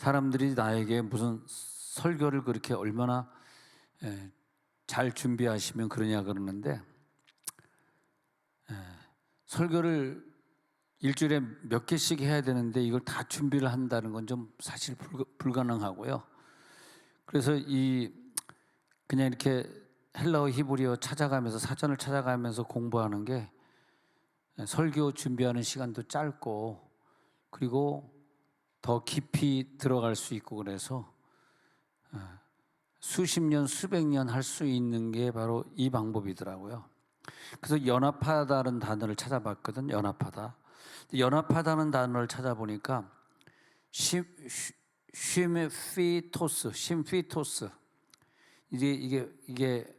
사람들이 나에게 무슨 설교를 그렇게 얼마나 잘 준비하시면 그러냐 그러는데, 설교를 일주일에 몇 개씩 해야 되는데 이걸 다 준비를 한다는 건 좀 사실 불가능하고요. 그래서 그냥 이렇게 헬라어 히브리어 찾아가면서, 사전을 찾아가면서 공부하는 게 설교 준비하는 시간도 짧고, 그리고 더 깊이 들어갈 수 있고, 그래서 수십 년, 수백 년 할 수 있는 게 바로 이 방법이더라고요. 그래서 연합하다는 단어를 찾아봤거든. 연합하다. 연합하다는 단어를 찾아보니까 심피토스. 이게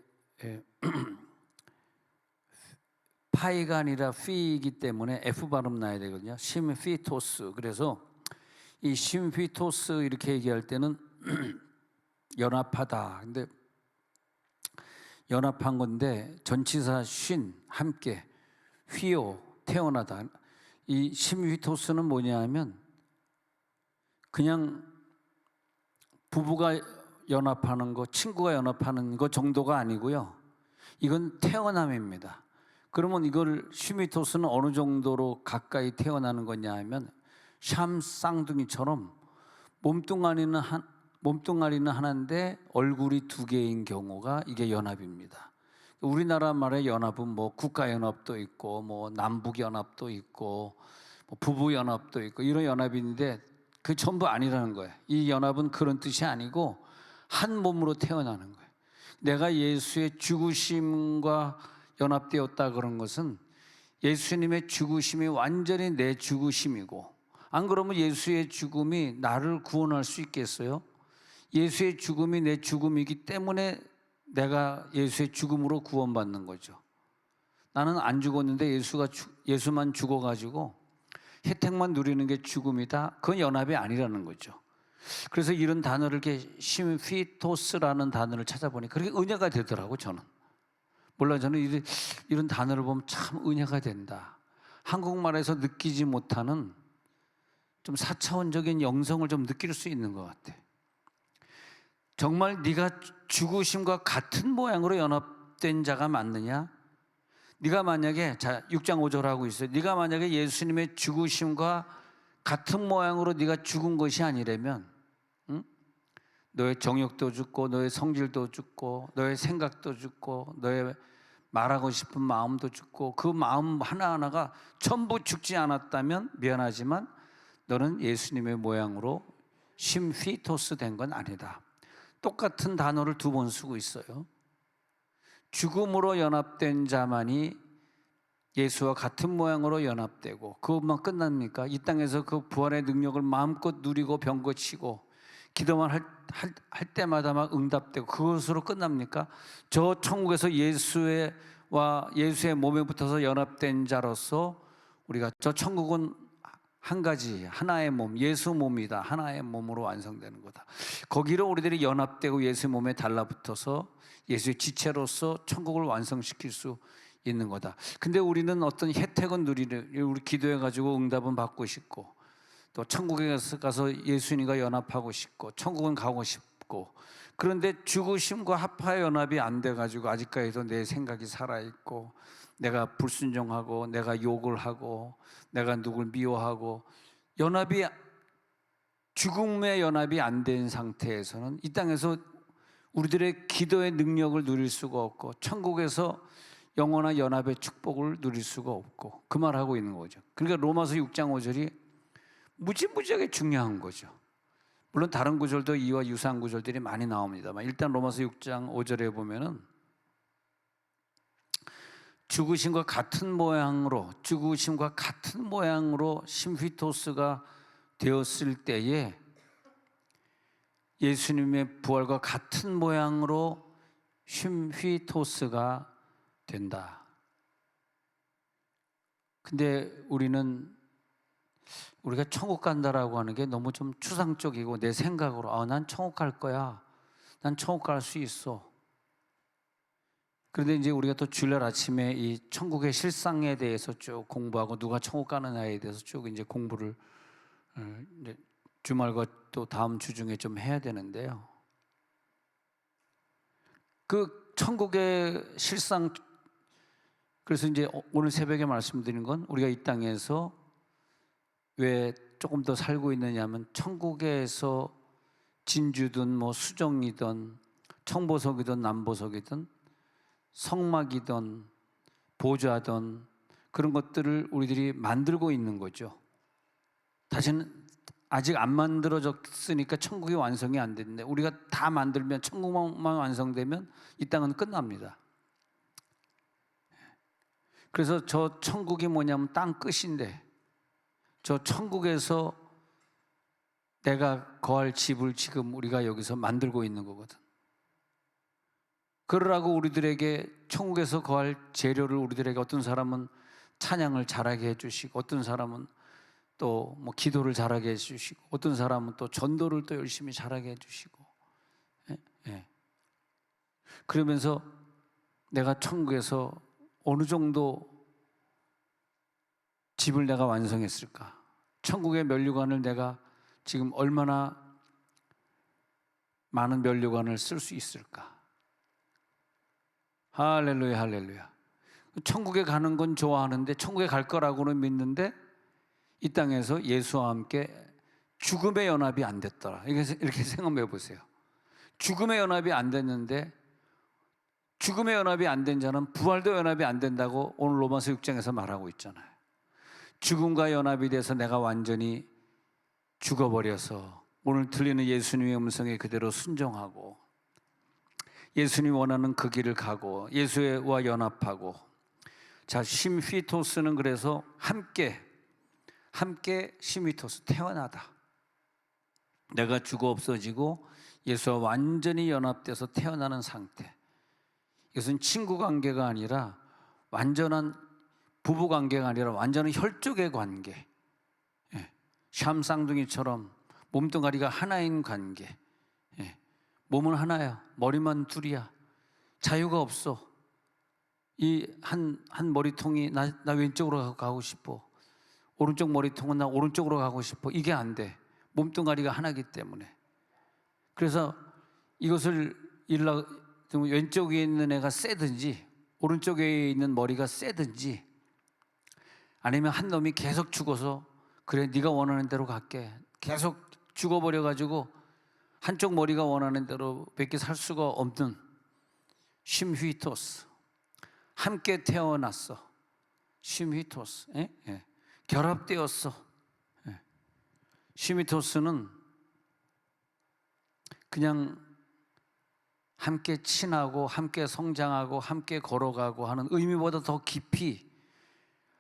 파이가 아니라 피이기 때문에 F 발음 나야 되거든요. 심피토스. 그래서 이 심피토스 이렇게 얘기할 때는 연합하다. 근데 연합한 건데 전치사 쉰, 함께, 휘오, 태어나다. 이 심피토스는 뭐냐 하면 그냥 부부가 연합하는 거, 친구가 연합하는 거 정도가 아니고요. 이건 태어남입니다. 그러면 이걸 심피토스는 어느 정도로 가까이 태어나는 거냐 하면 샴 쌍둥이처럼 몸뚱아리는 하나인데 얼굴이 두 개인 경우가 이게 연합입니다. 우리나라 말의 연합은 뭐 국가연합도 있고 뭐 남북연합도 있고 뭐 부부연합도 있고 이런 연합인데 그 전부 아니라는 거예요. 이 연합은 그런 뜻이 아니고 한 몸으로 태어나는 거예요. 내가 예수의 죽으심과 연합되었다 그런 것은 예수님의 죽으심이 완전히 내 죽으심이고, 안 그러면 예수의 죽음이 나를 구원할 수 있겠어요? 예수의 죽음이 내 죽음이기 때문에 내가 예수의 죽음으로 구원받는 거죠. 나는 안 죽었는데 예수만 죽어가지고 혜택만 누리는 게 죽음이다. 그건 연합이 아니라는 거죠. 그래서 이런 단어를 이렇게 심피토스라는 단어를 찾아보니까 그렇게 은혜가 되더라고. 저는 몰라, 저는 이런 단어를 보면 참 은혜가 된다. 한국말에서 느끼지 못하는 좀 4차원적인 영성을 좀 느낄 수 있는 것 같아. 정말 네가 죽으심과 같은 모양으로 연합된 자가 맞느냐? 네가 만약에, 자 6장 5절 하고 있어요. 네가 만약에 예수님의 죽으심과 같은 모양으로 네가 죽은 것이 아니라면, 너의 정욕도 죽고 너의 성질도 죽고 너의 생각도 죽고 너의 말하고 싶은 마음도 죽고 그 마음 하나하나가 전부 죽지 않았다면 미안하지만 너는 예수님의 모양으로 심피토스 된 건 아니다. 똑같은 단어를 두 번 쓰고 있어요. 죽음으로 연합된 자만이 예수와 같은 모양으로 연합되고, 그것만 끝납니까? 이 땅에서 그 부활의 능력을 마음껏 누리고 병거 치고 기도만 할 때마다 막 응답되고 그것으로 끝납니까? 저 천국에서 예수의 몸에 붙어서 연합된 자로서 우리가 저 천국은 한 가지, 하나의 몸, 예수 몸이다. 하나의 몸으로 완성되는 거다. 거기로 우리들이 연합되고 예수 몸에 달라붙어서 예수의 지체로서 천국을 완성시킬 수 있는 거다. 근데 우리는 어떤 혜택은 우리 기도해가지고 응답은 받고 싶고, 또 천국에 가서 예수님과 연합하고 싶고 천국은 가고 싶고, 그런데 죽으심과 합하여 연합이 안 돼가지고 아직까지도 내 생각이 살아있고 내가 불순종하고 내가 욕을 하고 내가 누굴 미워하고 죽음의 연합이 안 된 상태에서는 이 땅에서 우리들의 기도의 능력을 누릴 수가 없고 천국에서 영원한 연합의 축복을 누릴 수가 없고, 그 말하고 있는 거죠. 그러니까 로마서 6장 5절이 무지무지하게 중요한 거죠. 물론 다른 구절도 이와 유사한 구절들이 많이 나옵니다만, 일단 로마서 6장 5절에 보면은 죽으심과 같은 모양으로 심피토스가 되었을 때에 예수님의 부활과 같은 모양으로 심피토스가 된다. 근데 우리가 천국 간다라고 하는 게 너무 좀 추상적이고 내 생각으로 난 천국 갈 거야. 난 천국 갈 수 있어. 그런데 이제 우리가 또 주일날 아침에 이 천국의 실상에 대해서 쭉 공부하고 누가 천국 가느냐에 대해서 쭉 이제 공부를 이제 주말과 또 다음 주 중에 좀 해야 되는데요. 그 천국의 실상, 그래서 이제 오늘 새벽에 말씀드린 건 우리가 이 땅에서 왜 조금 더 살고 있느냐면, 천국에서 진주든 뭐 수정이든 청보석이든 남보석이든 성막이든 보좌든 그런 것들을 우리들이 만들고 있는 거죠. 다시는 아직 안 만들어졌으니까 천국이 완성이 안 됐는데, 우리가 다 만들면, 천국만 완성되면 이 땅은 끝납니다. 그래서 저 천국이 뭐냐면 땅 끝인데, 저 천국에서 내가 거할 집을 지금 우리가 여기서 만들고 있는 거거든. 그러라고 우리들에게 천국에서 거할 재료를, 우리들에게 어떤 사람은 찬양을 잘하게 해주시고, 어떤 사람은 또 뭐 기도를 잘하게 해주시고, 어떤 사람은 또 전도를 또 열심히 잘하게 해주시고, 예. 그러면서 내가 천국에서 어느 정도 집을 내가 완성했을까? 천국의 면류관을 내가 지금 얼마나 많은 면류관을 쓸 수 있을까? 할렐루야, 할렐루야. 천국에 가는 건 좋아하는데, 천국에 갈 거라고는 믿는데, 이 땅에서 예수와 함께 죽음의 연합이 안 됐더라. 이렇게 생각해 보세요. 죽음의 연합이 안 됐는데, 죽음의 연합이 안 된 자는 부활도 연합이 안 된다고 오늘 로마서 6장에서 말하고 있잖아요. 죽음과 연합이 돼서 내가 완전히 죽어버려서 오늘 들리는 예수님의 음성에 그대로 순종하고, 예수님이 원하는 그 길을 가고, 예수와 연합하고. 자, 심휘토스는 그래서 함께 심휘토스, 태어나다. 내가 죽어 없어지고 예수와 완전히 연합돼서 태어나는 상태. 이것은 친구 관계가 아니라, 완전한 부부 관계가 아니라 완전한 혈족의 관계. 샴 쌍둥이처럼 몸뚱아리가 하나인 관계. 몸은 하나야, 머리만 둘이야. 자유가 없어. 이 한 머리통이 나 왼쪽으로 가고 싶어, 오른쪽 머리통은 나 오른쪽으로 가고 싶어. 이게 안 돼. 몸뚱아리가 하나이기 때문에. 그래서 이것을 왼쪽에 있는 애가 세든지 오른쪽에 있는 머리가 세든지, 아니면 한 놈이 계속 죽어서 그래 네가 원하는 대로 갈게, 계속 죽어버려가지고 한쪽 머리가 원하는 대로 밖에 살 수가 없는 심휘토스. 함께 태어났어. 심휘토스. 결합되었어. 심휘토스는 그냥 함께 친하고 함께 성장하고 함께 걸어가고 하는 의미보다 더 깊이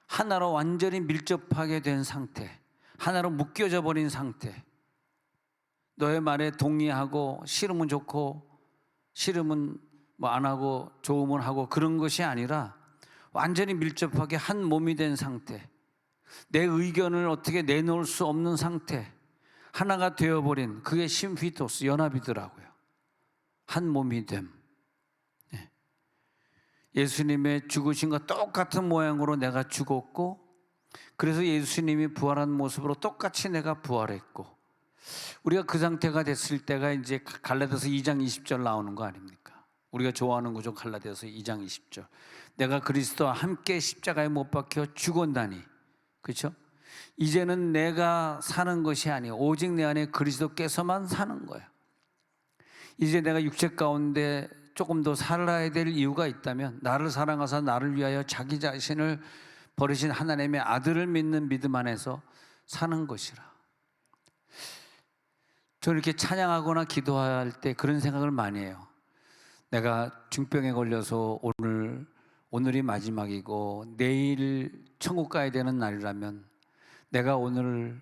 하나로 완전히 밀접하게 된 상태, 하나로 묶여져 버린 상태. 너의 말에 동의하고 싫으면 좋고 싫으면 뭐 안 하고 좋으면 하고, 그런 것이 아니라 완전히 밀접하게 한 몸이 된 상태, 내 의견을 어떻게 내놓을 수 없는 상태, 하나가 되어버린, 그게 심휘토스, 연합이더라고요. 한 몸이 됨. 예수님의 죽으신과 똑같은 모양으로 내가 죽었고, 그래서 예수님이 부활한 모습으로 똑같이 내가 부활했고, 우리가 그 상태가 됐을 때가 이제 갈라디아서 2장 20절 나오는 거 아닙니까? 우리가 좋아하는 구조, 갈라디아서 2장 20절. 내가 그리스도와 함께 십자가에 못 박혀 죽었나니, 그렇죠? 이제는 내가 사는 것이 아니요 오직 내 안에 그리스도께서만 사는 거예요. 이제 내가 육체 가운데 조금 더 살아야 될 이유가 있다면, 나를 사랑하사 나를 위하여 자기 자신을 버리신 하나님의 아들을 믿는 믿음 안에서 사는 것이라. 저는 이렇게 찬양하거나 기도할 때 그런 생각을 많이 해요. 내가 중병에 걸려서 오늘이 마지막이고 내일 천국 가야 되는 날이라면 내가 오늘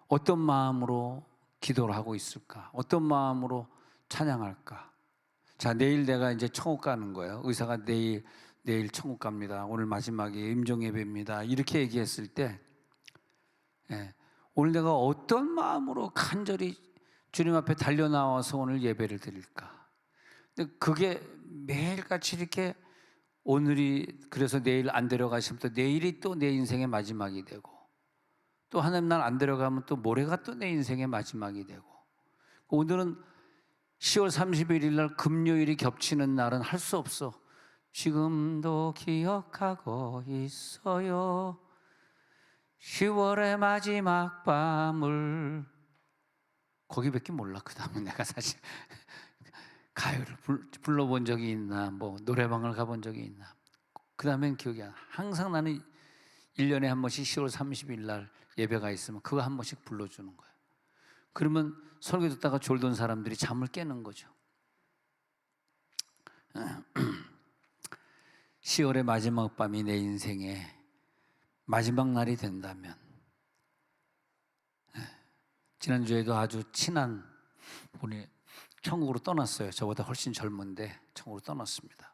어떤 마음으로 기도를 하고 있을까? 어떤 마음으로 찬양할까? 자, 내일 내가 이제 천국 가는 거예요. 의사가 내일 천국 갑니다. 오늘 마지막에 임종 예배입니다. 이렇게 얘기했을 때, 오늘 내가 어떤 마음으로 간절히 주님 앞에 달려 나와서 오늘 예배를 드릴까? 근데 그게 매일같이 이렇게, 오늘이 그래서 내일 안 데려가시면 또 내일이 또 내 인생의 마지막이 되고, 또 하나님 날 안 데려가면 또 모레가 또 내 인생의 마지막이 되고, 오늘은 10월 31일 날 금요일이 겹치는 날은 할 수 없어. 지금도 기억하고 있어요. 10월의 마지막 밤을. 거기밖에 몰라. 그 다음은 내가 사실 가요를 불러본 적이 있나, 뭐 노래방을 가본 적이 있나. 그 다음엔 기억이 안 나. 항상 나는 1년에 한 번씩 10월 30일 날 예배가 있으면 그거 한 번씩 불러주는 거예요. 그러면 설교 듣다가 졸던 사람들이 잠을 깨는 거죠. 10월의 마지막 밤이 내 인생의 마지막 날이 된다면, 지난주에도 아주 친한 분이 천국으로 떠났어요. 저보다 훨씬 젊은데 천국으로 떠났습니다.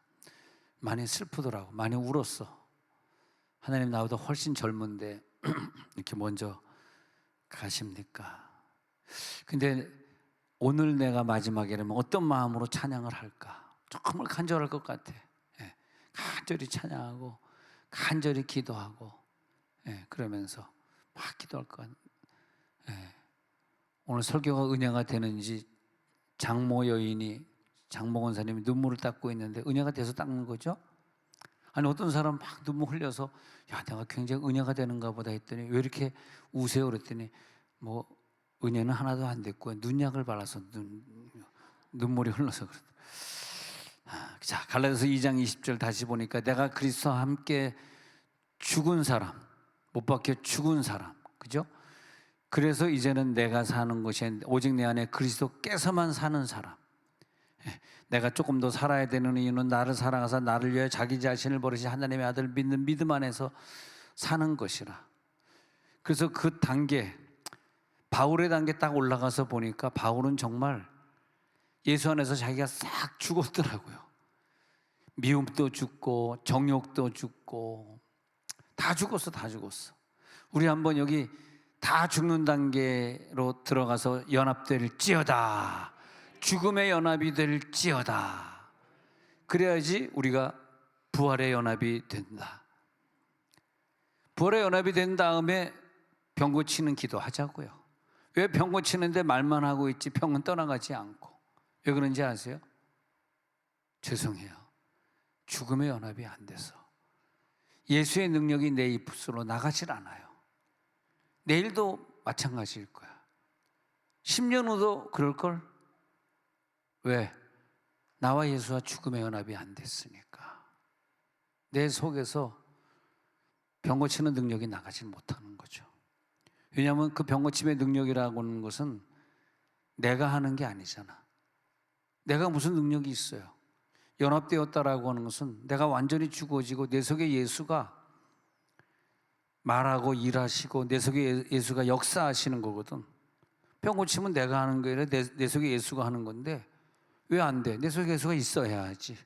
많이 슬프더라고. 많이 울었어. 하나님 나보다 훨씬 젊은데 이렇게 먼저 가십니까? 근데 오늘 내가 마지막이라면 어떤 마음으로 찬양을 할까? 정말 간절할 것 같아. 간절히 찬양하고 간절히 기도하고, 그러면서 막 기도할 것 같아. 오늘 설교가 은혜가 되는지 장모 여인이, 장모 권사님이 눈물을 닦고 있는데 은혜가 돼서 닦는 거죠? 아니 어떤 사람 막 눈물 흘려서 야 내가 굉장히 은혜가 되는가 보다 했더니 왜 이렇게 우세요? 그랬더니 뭐 은혜는 하나도 안 됐고 눈약을 발라서 눈물이 흘러서 그랬다. 자, 갈라디아서 2장 20절 다시 보니까 내가 그리스도와 함께 죽은 사람, 못 박혀 죽은 사람, 그죠? 그래서 이제는 내가 사는 것이 오직 내 안에 그리스도께서만 사는 사람. 내가 조금 더 살아야 되는 이유는 나를 사랑하사 나를 위해 자기 자신을 버리신 하나님의 아들 믿는 믿음 안에서 사는 것이라. 그래서 그 단계, 바울의 단계 딱 올라가서 보니까 바울은 정말 예수 안에서 자기가 싹 죽었더라고요. 미움도 죽고 정욕도 죽고 다 죽었어, 다 죽었어. 우리 한번 여기 다 죽는 단계로 들어가서 연합될지어다. 죽음의 연합이 될지어다. 그래야지 우리가 부활의 연합이 된다. 부활의 연합이 된 다음에 병 고치는 기도 하자고요. 왜 병 고치는데 말만 하고 있지 병은 떠나가지 않고. 왜 그런지 아세요? 죄송해요. 죽음의 연합이 안 돼서 예수의 능력이 내 입술로 나가질 않아요. 내일도 마찬가지일 거야. 10년 후도 그럴걸? 왜? 나와 예수와 죽음의 연합이 안 됐으니까. 내 속에서 병 고치는 능력이 나가지 못하는 거죠. 왜냐하면 그 병 고침의 능력이라고 하는 것은 내가 하는 게 아니잖아. 내가 무슨 능력이 있어요? 연합되었다라고 하는 것은 내가 완전히 죽어지고 내 속에 예수가 말하고 일하시고 내 속에 예수가 역사하시는 거거든. 병 고치면 내가 하는 게 아니라 내 속에 예수가 하는 건데 왜 안 돼? 내 속에 예수가 있어야지.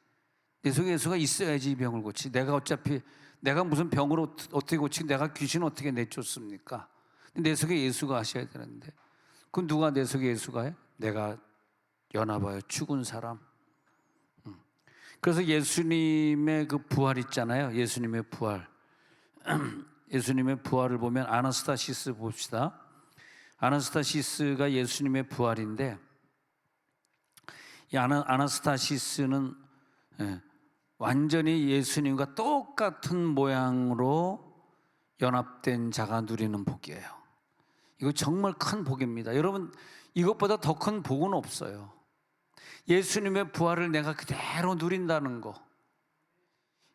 내 속에 예수가 있어야지 이 병을 고치. 내가 어차피 내가 무슨 병으로 어떻게 고치고 내가 귀신 어떻게 내쫓습니까? 내 속에 예수가 하셔야 되는데 그건 누가 내 속에 예수가 해? 내가 연합하여 죽은 사람. 그래서 예수님의 그 부활 있잖아요. 예수님의 부활. 예수님의 부활을 보면 아나스타시스 봅시다. 아나스타시스가 예수님의 부활인데 이 아나스타시스는 완전히 예수님과 똑같은 모양으로 연합된 자가 누리는 복이에요. 이거 정말 큰 복입니다. 여러분 이것보다 더 큰 복은 없어요. 예수님의 부활을 내가 그대로 누린다는 거,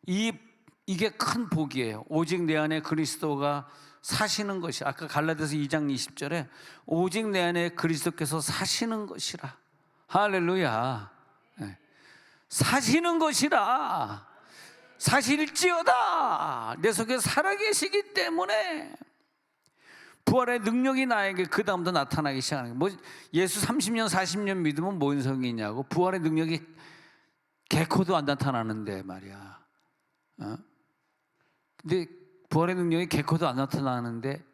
이게 큰 복이에요. 오직 내 안에 그리스도가 사시는 것이, 아까 갈라디아서 2장 20절에 오직 내 안에 그리스도께서 사시는 것이라. 할렐루야. 사시는 것이라. 사실지어다. 내 속에 살아계시기 때문에 부활의 능력이 나에게 그 다음부터 나타나기 시작하는 거예요. 뭐 예수 30년 40년 믿으면 뭔 성이냐고. 부활의 능력이 개코도 안 나타나는데 말이야. 근데 부활의 능력이 개코도 안 나타나는데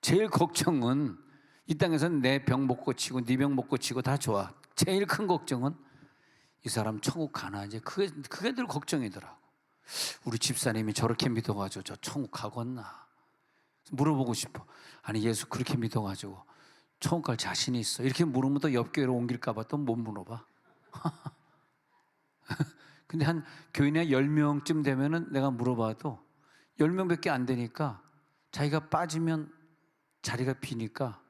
제일 걱정은 이 땅에서는 내 병 못 고치고 네 병 못 고치고 다 좋아. 제일 큰 걱정은 이 사람 천국 가나 이제 그게 늘 걱정이더라고. 우리 집사님이 저렇게 믿어가지고 저 천국 가겠나 물어보고 싶어. 아니 예수 그렇게 믿어가지고 처음 갈 자신이 있어? 이렇게 물으면 또 옆 교회로 옮길까 봐 또 못 물어봐. 근데 한 교인이 10명쯤 되면은 내가 물어봐도 10명밖에 안 되니까 자기가 빠지면 자리가 비니까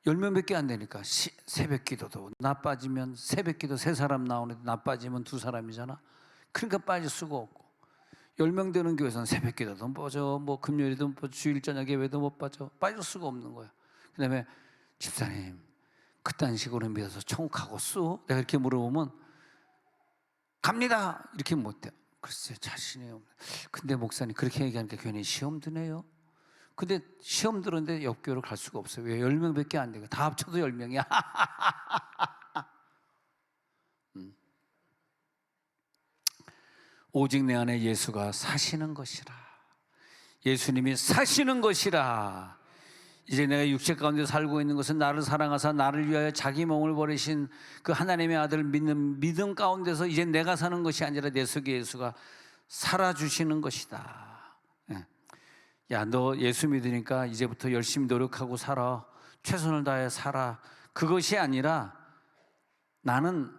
10명밖에 안 되니까 새벽 기도도 나 빠지면 새벽 기도 3사람 나오는데 나 빠지면 2사람이잖아. 그러니까 빠질 수가 없고 10명 되는 교회에서는 새벽 기도도 못 빠져, 뭐 금요일도 못 빠져, 주일 저녁 예배도 못 빠질 수가 없는 거야. 그 다음에 집사님 그딴 식으로 믿어서 천국 가겠소? 내가 이렇게 물어보면 갑니다 이렇게 못해. 글쎄 자신이 없네. 근데 목사님 그렇게 얘기하니까 괜히 시험 드네요. 근데 시험 들었는데 옆교회로 갈 수가 없어요. 왜? 10명밖에 안 되고 다 합쳐도 10명이야. 오직 내 안에 예수가 사시는 것이라. 예수님이 사시는 것이라. 이제 내가 육체 가운데 살고 있는 것은 나를 사랑하사 나를 위하여 자기 몸을 버리신 그 하나님의 아들을 믿는 믿음 가운데서 이제 내가 사는 것이 아니라 내 속에 예수가 살아주시는 것이다. 야, 너 예수 믿으니까 이제부터 열심히 노력하고 살아. 최선을 다해 살아. 그것이 아니라 나는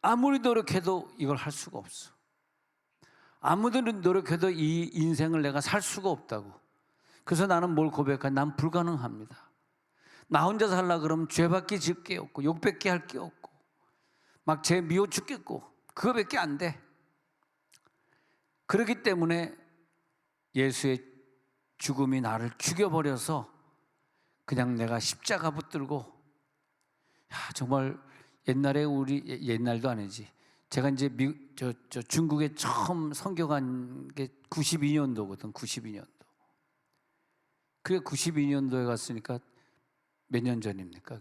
아무리 노력해도 이걸 할 수가 없어. 아무리 노력해도 이 인생을 내가 살 수가 없다고. 그래서 나는 뭘 고백할까? 난 불가능합니다. 나 혼자 살라 그러면 죄밖에 질 게 없고 욕밖에 할 게 없고 막 죄 미워 죽겠고 그거밖에 안 돼. 그렇기 때문에 예수의 죽음이 나를 죽여버려서 그냥 내가 십자가 붙들고, 정말 옛날에 옛날도 아니지. 제가 이제 중국에 처음 선교 간 게 92년도거든. 92년도. 그게 92년도에 갔으니까 몇 년 전입니까?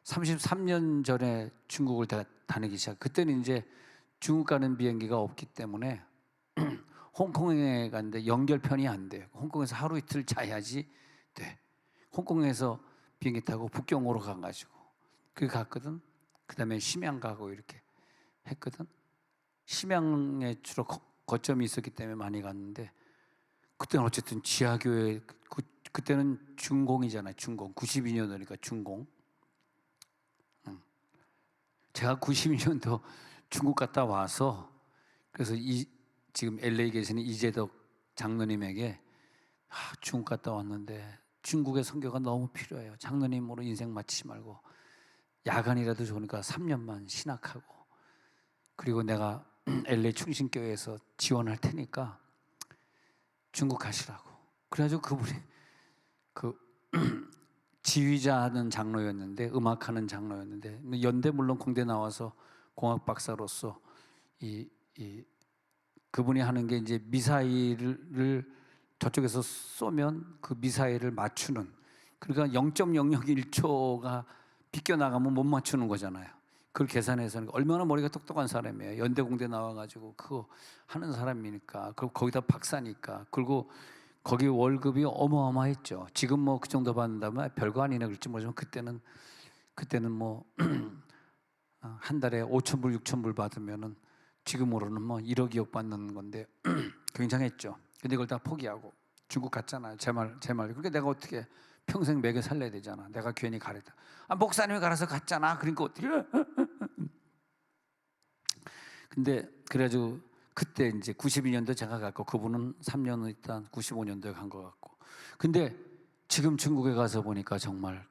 33년 전에 중국을 다니기 시작. 그때는 이제 중국 가는 비행기가 없기 때문에 홍콩에 갔는데 연결편이 안 돼요. 홍콩에서 하루 이틀 자야지 돼. 홍콩에서 비행기 타고 북경으로 가가지고 그게 갔거든. 그 다음에 심양 가고 이렇게 했거든. 심양에 주로 거점이 있었기 때문에 많이 갔는데 그때는 어쨌든 지하교회 그때는 중공이잖아요. 중공 92년도니까 중공. 제가 92년도 중국 갔다 와서 그래서 지금 LA 계시는 이재덕 장로님에게 중국 갔다 왔는데 중국의 선교가 너무 필요해요. 장로님으로 인생 마치지 말고 야간이라도 좋으니까 3년만 신학하고 그리고 내가 LA 충신교회에서 지원할 테니까 중국 가시라고. 그래가지고 그분이 지휘자하는 장로였는데 음악하는 장로였는데 연대 물론 공대 나와서 공학 박사로서 그분이 하는 게 이제 미사일을 저쪽에서 쏘면 그 미사일을 맞추는, 그러니까 0.001초가 비껴나가면 못 맞추는 거잖아요. 그걸 계산해서는 얼마나 머리가 똑똑한 사람이에요. 연대 공대 나와가지고 그거 하는 사람이니까. 그리고 거기다 박사니까. 그리고 거기 월급이 어마어마했죠. 지금 뭐 그 정도 받는다면 별거 아니네 그럴지 모르지만 그때는 뭐 한 달에 5,000불, 6,000불 받으면은 지금으로는 뭐 1억, 2억 받는 건데 굉장했죠. 근데 그걸 다 포기하고 중국 갔잖아요. 제 말. 그러니까 내가 어떻게 평생 먹여 살려야 되잖아. 내가 괜히 가랬다. 목사님이 가라서 갔잖아. 그러니까 어떻게? 근데 그래가지고 그때 이제 92년도 제가 갔고 그분은 3년 있다 95년도에 간 것 같고. 근데 지금 중국에 가서 보니까 정말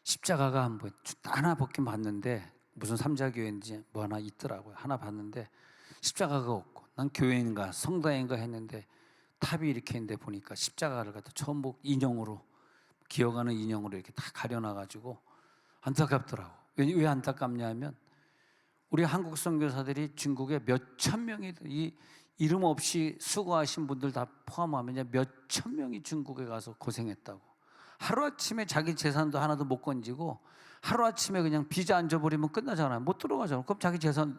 십자가가 한번 하나 벗긴 봤는데 무슨 삼자교회인지 뭐 하나 있더라고요. 하나 봤는데 십자가가 없고 난 교회인가 성당인가 했는데 탑이 이렇게 있는데 보니까 십자가를 갖다 전부 인형으로 기어가는 인형으로 이렇게 다 가려놔가지고 안타깝더라고. 왜 안타깝냐 하면 우리 한국 선교사들이 중국에 몇천 명이 이 이름 없이 수고하신 분들 다 포함하면 몇천 명이 중국에 가서 고생했다고. 하루아침에 자기 재산도 하나도 못 건지고 하루아침에 그냥 비자 안 줘버리면 끝나잖아요. 못 들어가잖아요. 그럼 자기 재산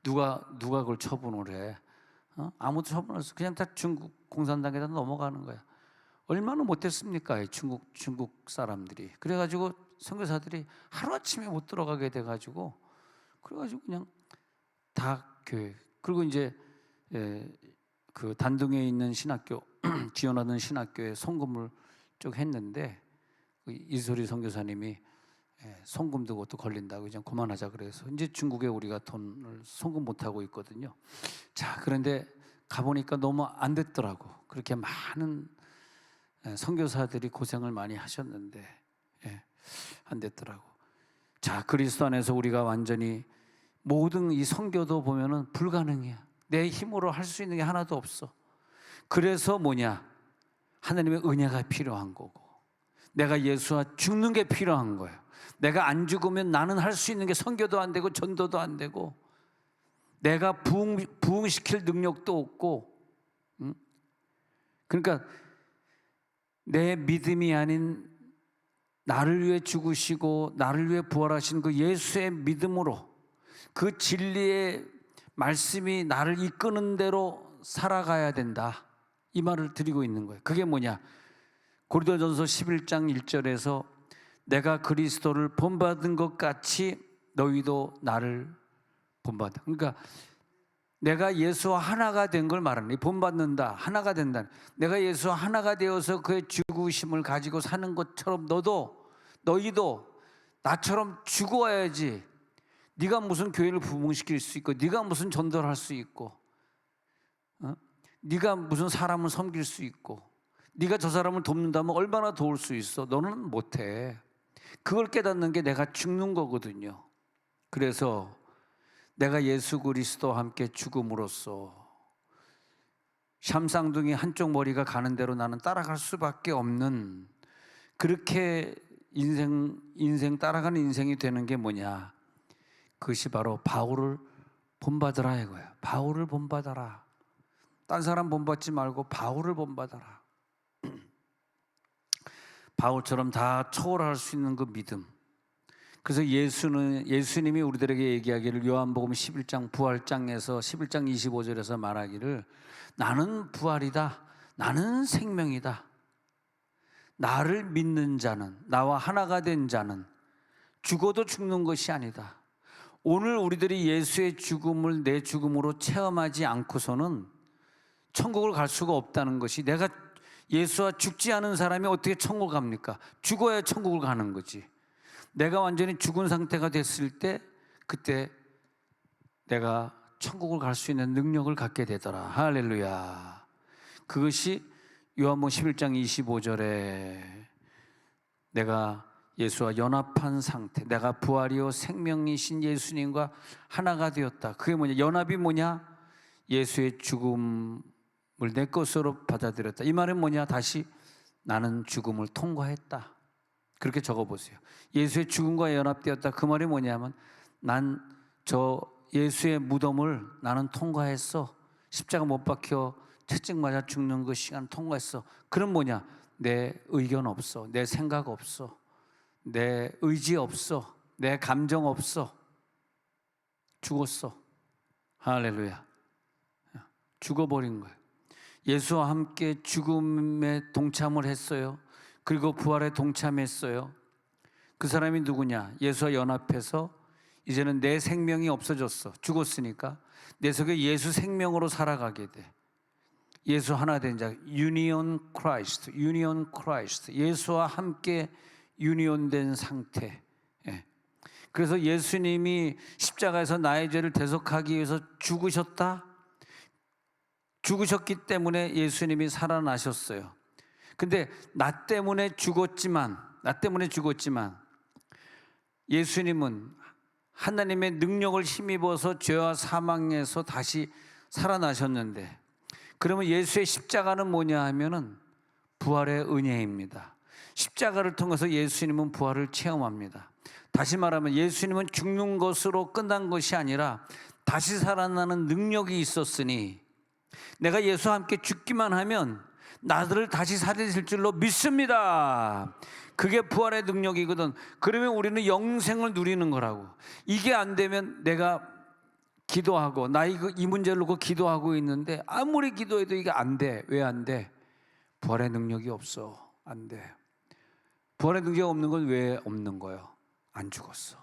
누가 그걸 처분을 해? 아무도 처분을 없어. 그냥 다 중국 공산당에다 넘어가는 거야. 얼마나 못했습니까? 중국 사람들이. 그래가지고 선교사들이 하루아침에 못 들어가게 돼가지고 그래가지고 그냥 다 교회. 그리고 이제 그 단둥에 있는 신학교 지원하던 신학교에 송금을 쭉 했는데 이소리 선교사님이 송금도 그것도 걸린다고 이제 그만하자 그래서 이제 중국에 우리가 돈을 송금 못 하고 있거든요. 자, 그런데 가보니까 너무 안 됐더라고. 그렇게 많은 선교사들이 고생을 많이 하셨는데 안 됐더라고. 자, 그리스도 안에서 우리가 완전히 모든 이 선교도 보면은 불가능해요. 내 힘으로 할 수 있는 게 하나도 없어. 그래서 뭐냐? 하나님의 은혜가 필요한 거고, 내가 예수와 죽는 게 필요한 거예요. 내가 안 죽으면 나는 할 수 있는 게 선교도 안 되고 전도도 안 되고, 내가 부흥시킬 능력도 없고, 그러니까 내 믿음이 아닌 나를 위해 죽으시고 나를 위해 부활하신 그 예수의 믿음으로, 그 진리의 말씀이 나를 이끄는 대로 살아가야 된다, 이 말을 드리고 있는 거예요. 그게 뭐냐? 고린도전서 11장 1절에서 내가 그리스도를 본받은 것 같이 너희도 나를 본받아. 그러니까 내가 예수와 하나가 된 걸 말하는, 본받는다, 하나가 된다. 내가 예수와 하나가 되어서 그의 죽으심을 가지고 사는 것처럼 너희도 나처럼 죽어야지. 네가 무슨 교회를 부흥시킬 수 있고, 네가 무슨 전도를 할 수 있고, 네가 무슨 사람을 섬길 수 있고, 네가 저 사람을 돕는다면 얼마나 도울 수 있어? 너는 못해. 그걸 깨닫는 게 내가 죽는 거거든요. 그래서 내가 예수 그리스도와 함께 죽음으로써 샴쌍둥이 한쪽 머리가 가는 대로 나는 따라갈 수밖에 없는, 그렇게 인생 따라가는 인생이 되는 게 뭐냐? 그것이 바로 바울을 본받으라 이거예요. 바울을 본받아라. 딴 사람 본받지 말고 바울을 본받아라. 바울처럼 다 초월할 수 있는 그 믿음. 그래서 예수님이 우리들에게 얘기하기를, 요한복음 11장 부활장에서 11장 25절에서 말하기를, 나는 부활이다, 나는 생명이다. 나를 믿는 자는, 나와 하나가 된 자는 죽어도 죽는 것이 아니다. 오늘 우리들이 예수의 죽음을 내 죽음으로 체험하지 않고서는 천국을 갈 수가 없다는 것이, 내가 예수와 죽지 않은 사람이 어떻게 천국을 갑니까? 죽어야 천국을 가는 거지. 내가 완전히 죽은 상태가 됐을 때, 그때 내가 천국을 갈 수 있는 능력을 갖게 되더라. 할렐루야. 그것이 요한복음 11장 25절에 내가 예수와 연합한 상태, 내가 부활이요 생명이신 예수님과 하나가 되었다. 그게 뭐냐? 연합이 뭐냐? 예수의 죽음을 내 것으로 받아들였다. 이 말은 뭐냐? 다시, 나는 죽음을 통과했다. 그렇게 적어보세요. 예수의 죽음과 연합되었다. 그 말이 뭐냐면, 난 저 예수의 무덤을 나는 통과했어. 십자가 못 박혀 채찍 맞아 죽는 그 시간 통과했어. 그럼 뭐냐? 내 의견 없어, 내 생각 없어, 내 의지 없어, 내 감정 없어. 죽었어. 할렐루야. 죽어버린 거예요. 예수와 함께 죽음에 동참을 했어요. 그리고 부활에 동참했어요. 그 사람이 누구냐? 예수와 연합해서 이제는 내 생명이 없어졌어. 죽었으니까 내 속에 예수 생명으로 살아가게 돼. 예수 하나 된 자, 유니온 크라이스트, 유니온 크라이스트. 예수와 함께 유니온된 상태. 그래서 예수님이 십자가에서 나의 죄를 대속하기 위해서 죽으셨다. 죽으셨기 때문에 예수님이 살아나셨어요. 근데 나 때문에 죽었지만 예수님은 하나님의 능력을 힘입어서 죄와 사망에서 다시 살아나셨는데, 그러면 예수의 십자가는 뭐냐 하면은 부활의 은혜입니다. 십자가를 통해서 예수님은 부활을 체험합니다. 다시 말하면 예수님은 죽는 것으로 끝난 것이 아니라 다시 살아나는 능력이 있었으니, 내가 예수와 함께 죽기만 하면 나들을 다시 살리실 줄로 믿습니다. 그게 부활의 능력이거든. 그러면 우리는 영생을 누리는 거라고. 이게 안 되면 내가 기도하고, 나 이 문제를 놓고 기도하고 있는데 아무리 기도해도 이게 안 돼. 왜 안 돼? 부활의 능력이 없어. 안 돼. 부활의 능력이 없는 건 왜 없는 거예요? 안 죽었어.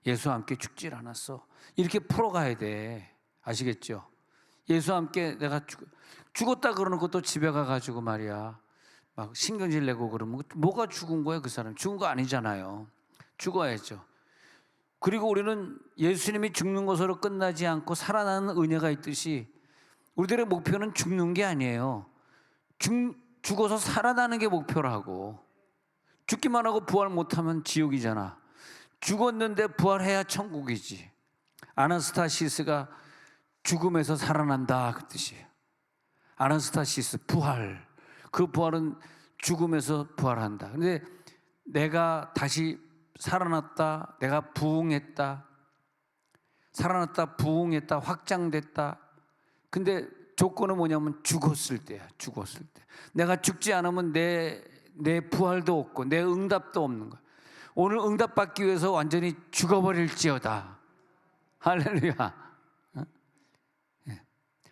예수와 함께 죽질 않았어. 이렇게 풀어가야 돼. 아시겠죠? 예수와 함께 내가 죽었다 그러는 것도 집에 가가지고 말이야, 막 신경질 내고 그러면 뭐가 죽은 거야? 그 사람 죽은 거 아니잖아요. 죽어야죠. 그리고 우리는 예수님이 죽는 것으로 끝나지 않고 살아나는 은혜가 있듯이 우리들의 목표는 죽는 게 아니에요. 죽어서 살아나는 게 목표라고. 죽기만 하고 부활 못하면 지옥이잖아. 죽었는데 부활해야 천국이지. 아나스타시스가 죽음에서 살아난다 그 뜻이에요. 아나스타시스 부활. 그 부활은 죽음에서 부활한다. 근데 내가 다시 살아났다, 내가 부흥했다, 살아났다, 부흥했다, 확장됐다. 근데 조건은 뭐냐면 죽었을 때야. 죽었을 때. 내가 죽지 않으면 내 부활도 없고 내 응답도 없는 거야. 오늘 응답 받기 위해서 완전히 죽어버릴지어다. 할렐루야.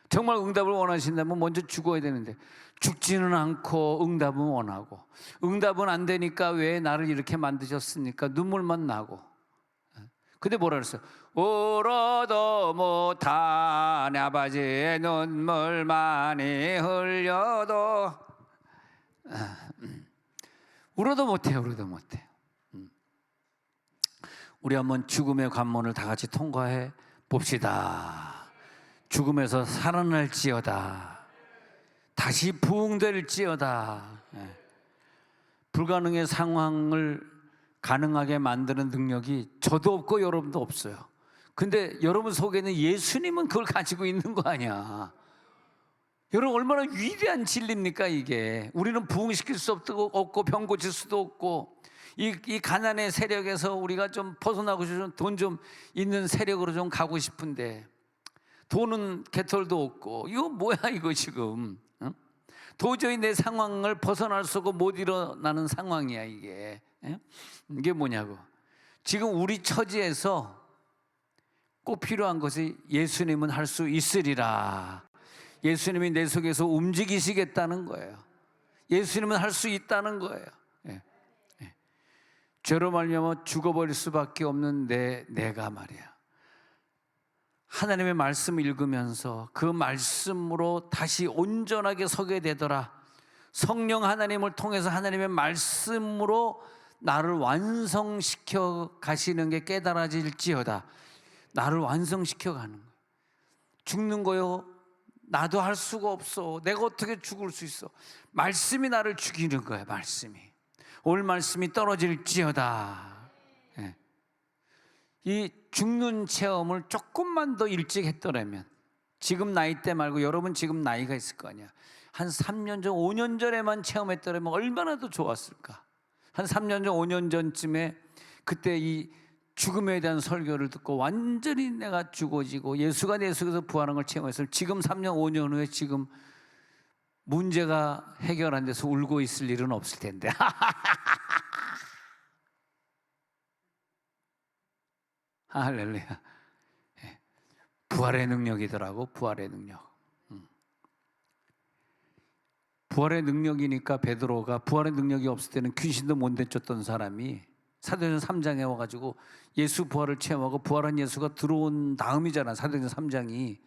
정말 응답을 원하신다면 먼저 죽어야 되는데 죽지는 않고 응답은 원하고, 응답은 안 되니까 왜 나를 이렇게 만드셨습니까? 눈물만 나고. 근데 뭐라 그랬어요? 울어도 못하네 아버지 눈물 많이 흘려도. 울어도 못해요. 울어도 못해요. 우리 한번 죽음의 관문을 다 같이 통과해 봅시다. 죽음에서 살아날지어다. 다시 부흥될지어다. 불가능의 상황을 가능하게 만드는 능력이 저도 없고 여러분도 없어요. 근데 여러분 속에는 예수님은 그걸 가지고 있는 거 아니야. 여러분 얼마나 위대한 진리입니까 이게. 우리는 부흥시킬 수 없고 병 고칠 수도 없고 이 가난의 세력에서 우리가 좀 벗어나고 돈 좀 있는 세력으로 좀 가고 싶은데 돈은 개털도 없고 이거 뭐야 이거 지금. 도저히 내 상황을 벗어날 수 없고 못 일어나는 상황이야 이게. 이게 뭐냐고. 지금 우리 처지에서 꼭 필요한 것이 예수님은 할 수 있으리라. 예수님이 내 속에서 움직이시겠다는 거예요. 예수님은 할 수 있다는 거예요. 죄로 말미암아 죽어버릴 수밖에 없는 내가 말이야. 하나님의 말씀을 읽으면서 그 말씀으로 다시 온전하게 서게 되더라. 성령 하나님을 통해서 하나님의 말씀으로 나를 완성시켜 가시는 게 깨달아질지어다. 나를 완성시켜 가는 거예요. 죽는 거요? 나도 할 수가 없어. 내가 어떻게 죽을 수 있어? 말씀이 나를 죽이는 거야. 말씀이. 오늘 말씀이 떨어질지어다. 이 죽는 체험을 조금만 더 일찍 했더라면, 지금 나이 때 말고 여러분 지금 나이가 있을 거 아니야. 한 3년 전, 5년 전에만 체험했더라면 얼마나 더 좋았을까. 한 3년 전, 5년 전쯤에 그때 이 죽음에 대한 설교를 듣고 완전히 내가 죽어지고 예수가 내 속에서 부활한 걸 체험했으면 지금 3년, 5년 후에 지금 문제가 해결 안 돼서 울고 있을 일은 없을 텐데. 할렐루야. 부활의 능력이더라고. 부활의 능력. 부활의 능력이니까 베드로가 부활의 능력이 없을 때는 귀신도 못 내쫓던 사람이 사도행전 3장에 와가지고 예수 부활을 체험하고 부활한 예수가 들어온 다음이잖아. 사도행전 3장이.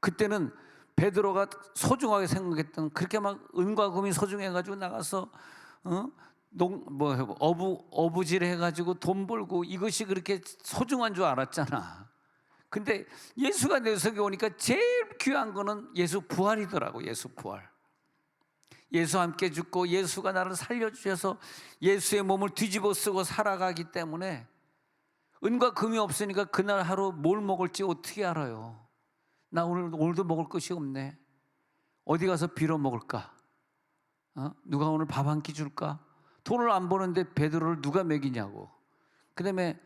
그때는 베드로가 소중하게 생각했던, 그렇게 막 은과 금이 소중해가지고 나가서 어부질 해가지고 돈 벌고 이것이 그렇게 소중한 줄 알았잖아. 근데 예수가 내 속에 오니까 제일 귀한 거는 예수 부활이더라고. 예수 부활. 예수와 함께 죽고 예수가 나를 살려주셔서 예수의 몸을 뒤집어 쓰고 살아가기 때문에 은과 금이 없으니까 그날 하루 뭘 먹을지 어떻게 알아요? 나 오늘도 먹을 것이 없네. 어디 가서 빌어 먹을까? 누가 오늘 밥 한 끼 줄까? 돈을 안 버는데 베드로를 누가 먹이냐고. 그 다음에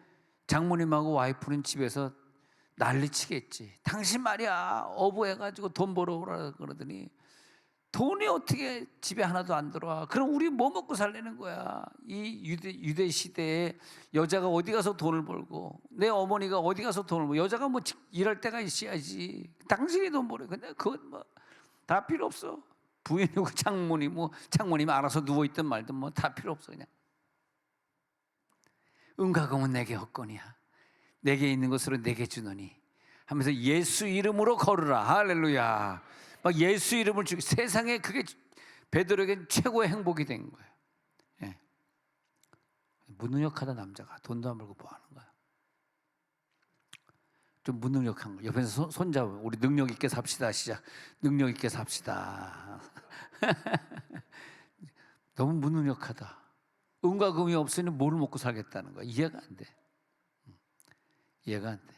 장모님하고 와이프는 집에서 난리치겠지. 당신 말이야 어부해가지고 돈 벌어오라 그러더니 돈이 어떻게 집에 하나도 안 들어와. 그럼 우리 뭐 먹고 살려는 거야. 이 유대 시대에 여자가 어디 가서 돈을 벌고 내 어머니가 어디 가서 돈을 벌고 여자가 뭐 일할 때가 있어야지. 당신이 돈 벌어. 근데 그건 뭐 다 필요 없어. 부인이고 장모님 알아서 누워있든 말든 뭐 다 필요 없어. 그냥 은과 금은 내게 헛거니야. 내게 있는 것으로 내게 주노니 하면서 예수 이름으로 걸으라. 할렐루야. 막 예수 이름을 세상에 그게 베드로에겐 최고의 행복이 된 거예요. 예. 무능력하다 남자가 돈도 안 벌고 뭐 하는 거야. 좀 무능력한 거. 옆에서 손잡고 우리 능력 있게 삽시다. 시작. 능력 있게 삽시다. 너무 무능력하다. 은과 금이 없으니 뭘 먹고 살겠다는 거야. 이해가 안 돼. 이해가 안 돼.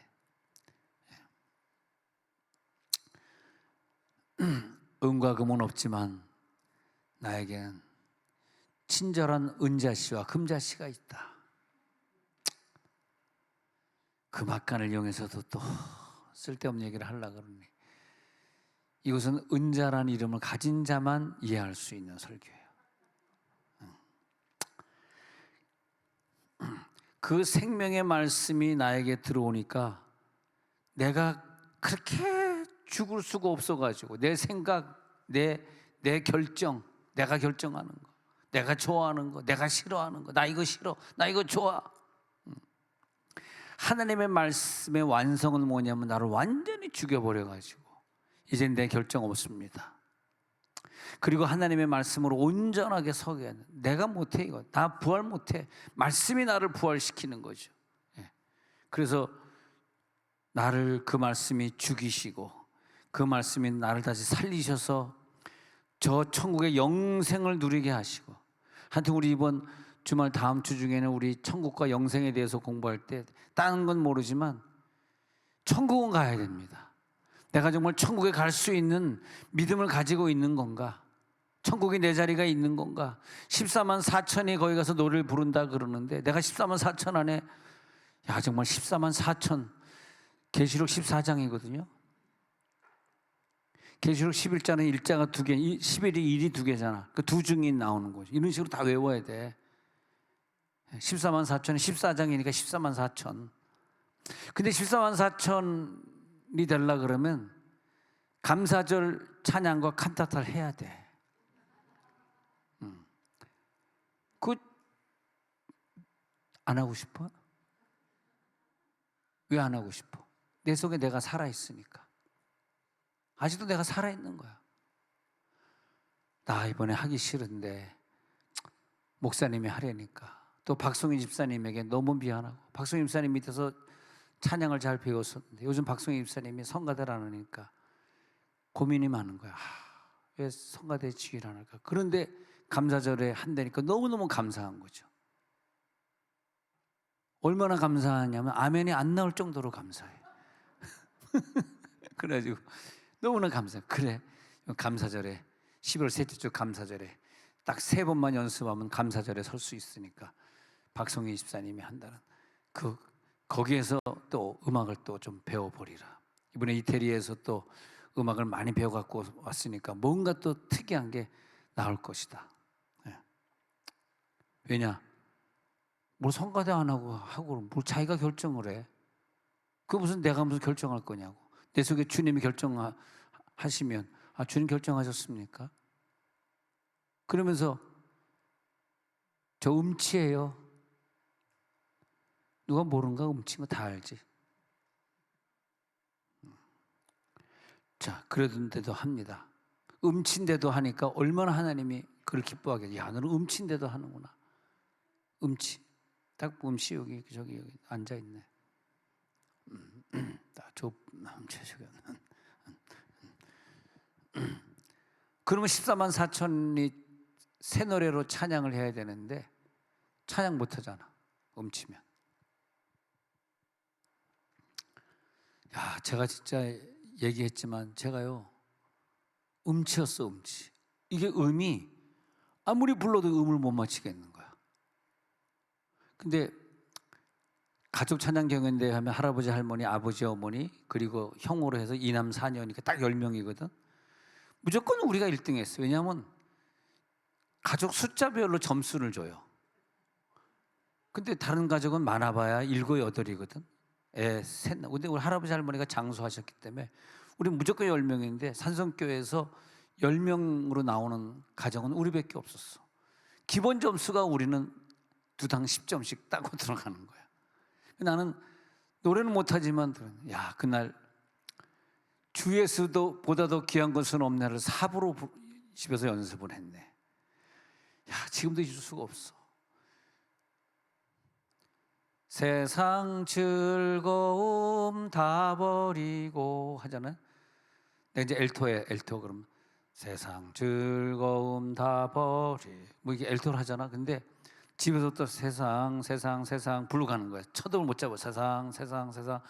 은과 금은 없지만 나에겐 친절한 은자씨와 금자씨가 있다. 그 막간을 이용해서도 또 쓸데없는 얘기를 하려고 그러니 이것은 은자라는 이름을 가진 자만 이해할 수 있는 설교예요. 그 생명의 말씀이 나에게 들어오니까 내가 그렇게 죽을 수가 없어가지고 내 생각, 내 결정, 내가 결정하는 거, 내가 좋아하는 거, 내가 싫어하는 거, 나 이거 싫어, 나 이거 좋아. 하나님의 말씀의 완성은 뭐냐면 나를 완전히 죽여버려가지고 이제 내 결정 없습니다. 그리고 하나님의 말씀으로 온전하게 서게 하는, 내가 못해 이거, 나 부활 못해, 말씀이 나를 부활시키는 거죠. 그래서 나를 그 말씀이 죽이시고 그 말씀이 나를 다시 살리셔서 저 천국의 영생을 누리게 하시고, 하여튼 우리 이번 주말 다음 주 중에는 우리 천국과 영생에 대해서 공부할 때 다른 건 모르지만 천국은 가야 됩니다. 내가 정말 천국에 갈 수 있는 믿음을 가지고 있는 건가? 천국이 내 자리가 있는 건가? 14만 4천이 거기 가서 노래를 부른다 그러는데 내가 14만 4천 안에, 야 정말 14만 4천, 계시록 14장이거든요. 계시록 11장은 일자가 두 개, 11이 일이 두 개잖아. 그 두 증인 나오는 거죠. 이런 식으로 다 외워야 돼. 14만 4천은 14장이니까 14만 4천. 근데 14만 4천이 되려고 그러면 감사절 찬양과 칸타타를 해야 돼. 안 하고 싶어? 왜 안 하고 싶어? 내 속에 내가 살아있으니까. 아직도 내가 살아있는 거야. 나 이번에 하기 싫은데 목사님이 하려니까. 또 박송희 집사님에게 너무 미안하고, 박송희 집사님 밑에서 찬양을 잘 배웠었는데 요즘 박송희 집사님이 성가대를 안 하니까 고민이 많은 거야. 왜 성가대 지휘를 안 할까? 그런데 감사절에 한다니까 너무너무 감사한 거죠. 얼마나 감사하냐면 아멘이 안 나올 정도로 감사해. 그래가지고 너무나 감사해. 그래, 감사절에 11월 셋째 주 감사절에 딱 3번만 연습하면 감사절에 설 수 있으니까 박성희 집사님이 한다는 거기에서 또 음악을 또 좀 배워버리라. 이번에 이태리에서 또 음악을 많이 배워갖고 왔으니까 뭔가 또 특이한 게 나올 것이다. 왜냐? 뭘 성가대 안 하고 뭘 자기가 결정을 해? 그 무슨 내가 무슨 결정할 거냐고. 내 속에 주님이 결정하시면, 아 주님 결정하셨습니까? 그러면서 저 음치예요. 누가 모르는가? 음치인 거 다 알지. 자, 그러던데도 합니다. 음치인데도 하니까 얼마나 하나님이 그를 기뻐하겠냐. 야, 너는 음치인데도 하는구나. 음치. 딱 음치 여기 저기 앉아 있네. 그러면 14만 4천이 새 노래로 찬양을 해야 되는데 찬양 못 하잖아. 음치면. 야, 제가 진짜 얘기했지만 제가요 음치였어. 음치. 이게 음이 아무리 불러도 음을 못 맞추겠는 거야. 근데 가족 찬양 경연대회 하면 할아버지, 할머니, 아버지, 어머니 그리고 형으로 해서 2남 4녀니까 딱 10명이거든. 무조건 우리가 1등 했어. 왜냐하면 가족 숫자별로 점수를 줘요. 근데 다른 가족은 많아봐야 7, 8이거든. 애 셋. 근데 우리 할아버지, 할머니가 장수하셨기 때문에 우리 무조건 10명인데 산성교회에서 10명으로 나오는 가정은 우리밖에 없었어. 기본 점수가 우리는 2당 10점씩 따고 들어가는 거야. 나는 노래는 못하지만 야 그날 주 예수도 보다 더 귀한 것은 없나를 4부로 집에서 연습을 했네. 야, 지금도 잊을 수가 없어. 세상 즐거움 다 버리고 하잖아요. 내가 이제 엘토에 엘토 그러면 세상 즐거움 다 버리 뭐 이게 엘토를 하잖아. 근데 집에서 또 세상 불러 가는 거야. 쳐음을 못 잡아. 세상 세상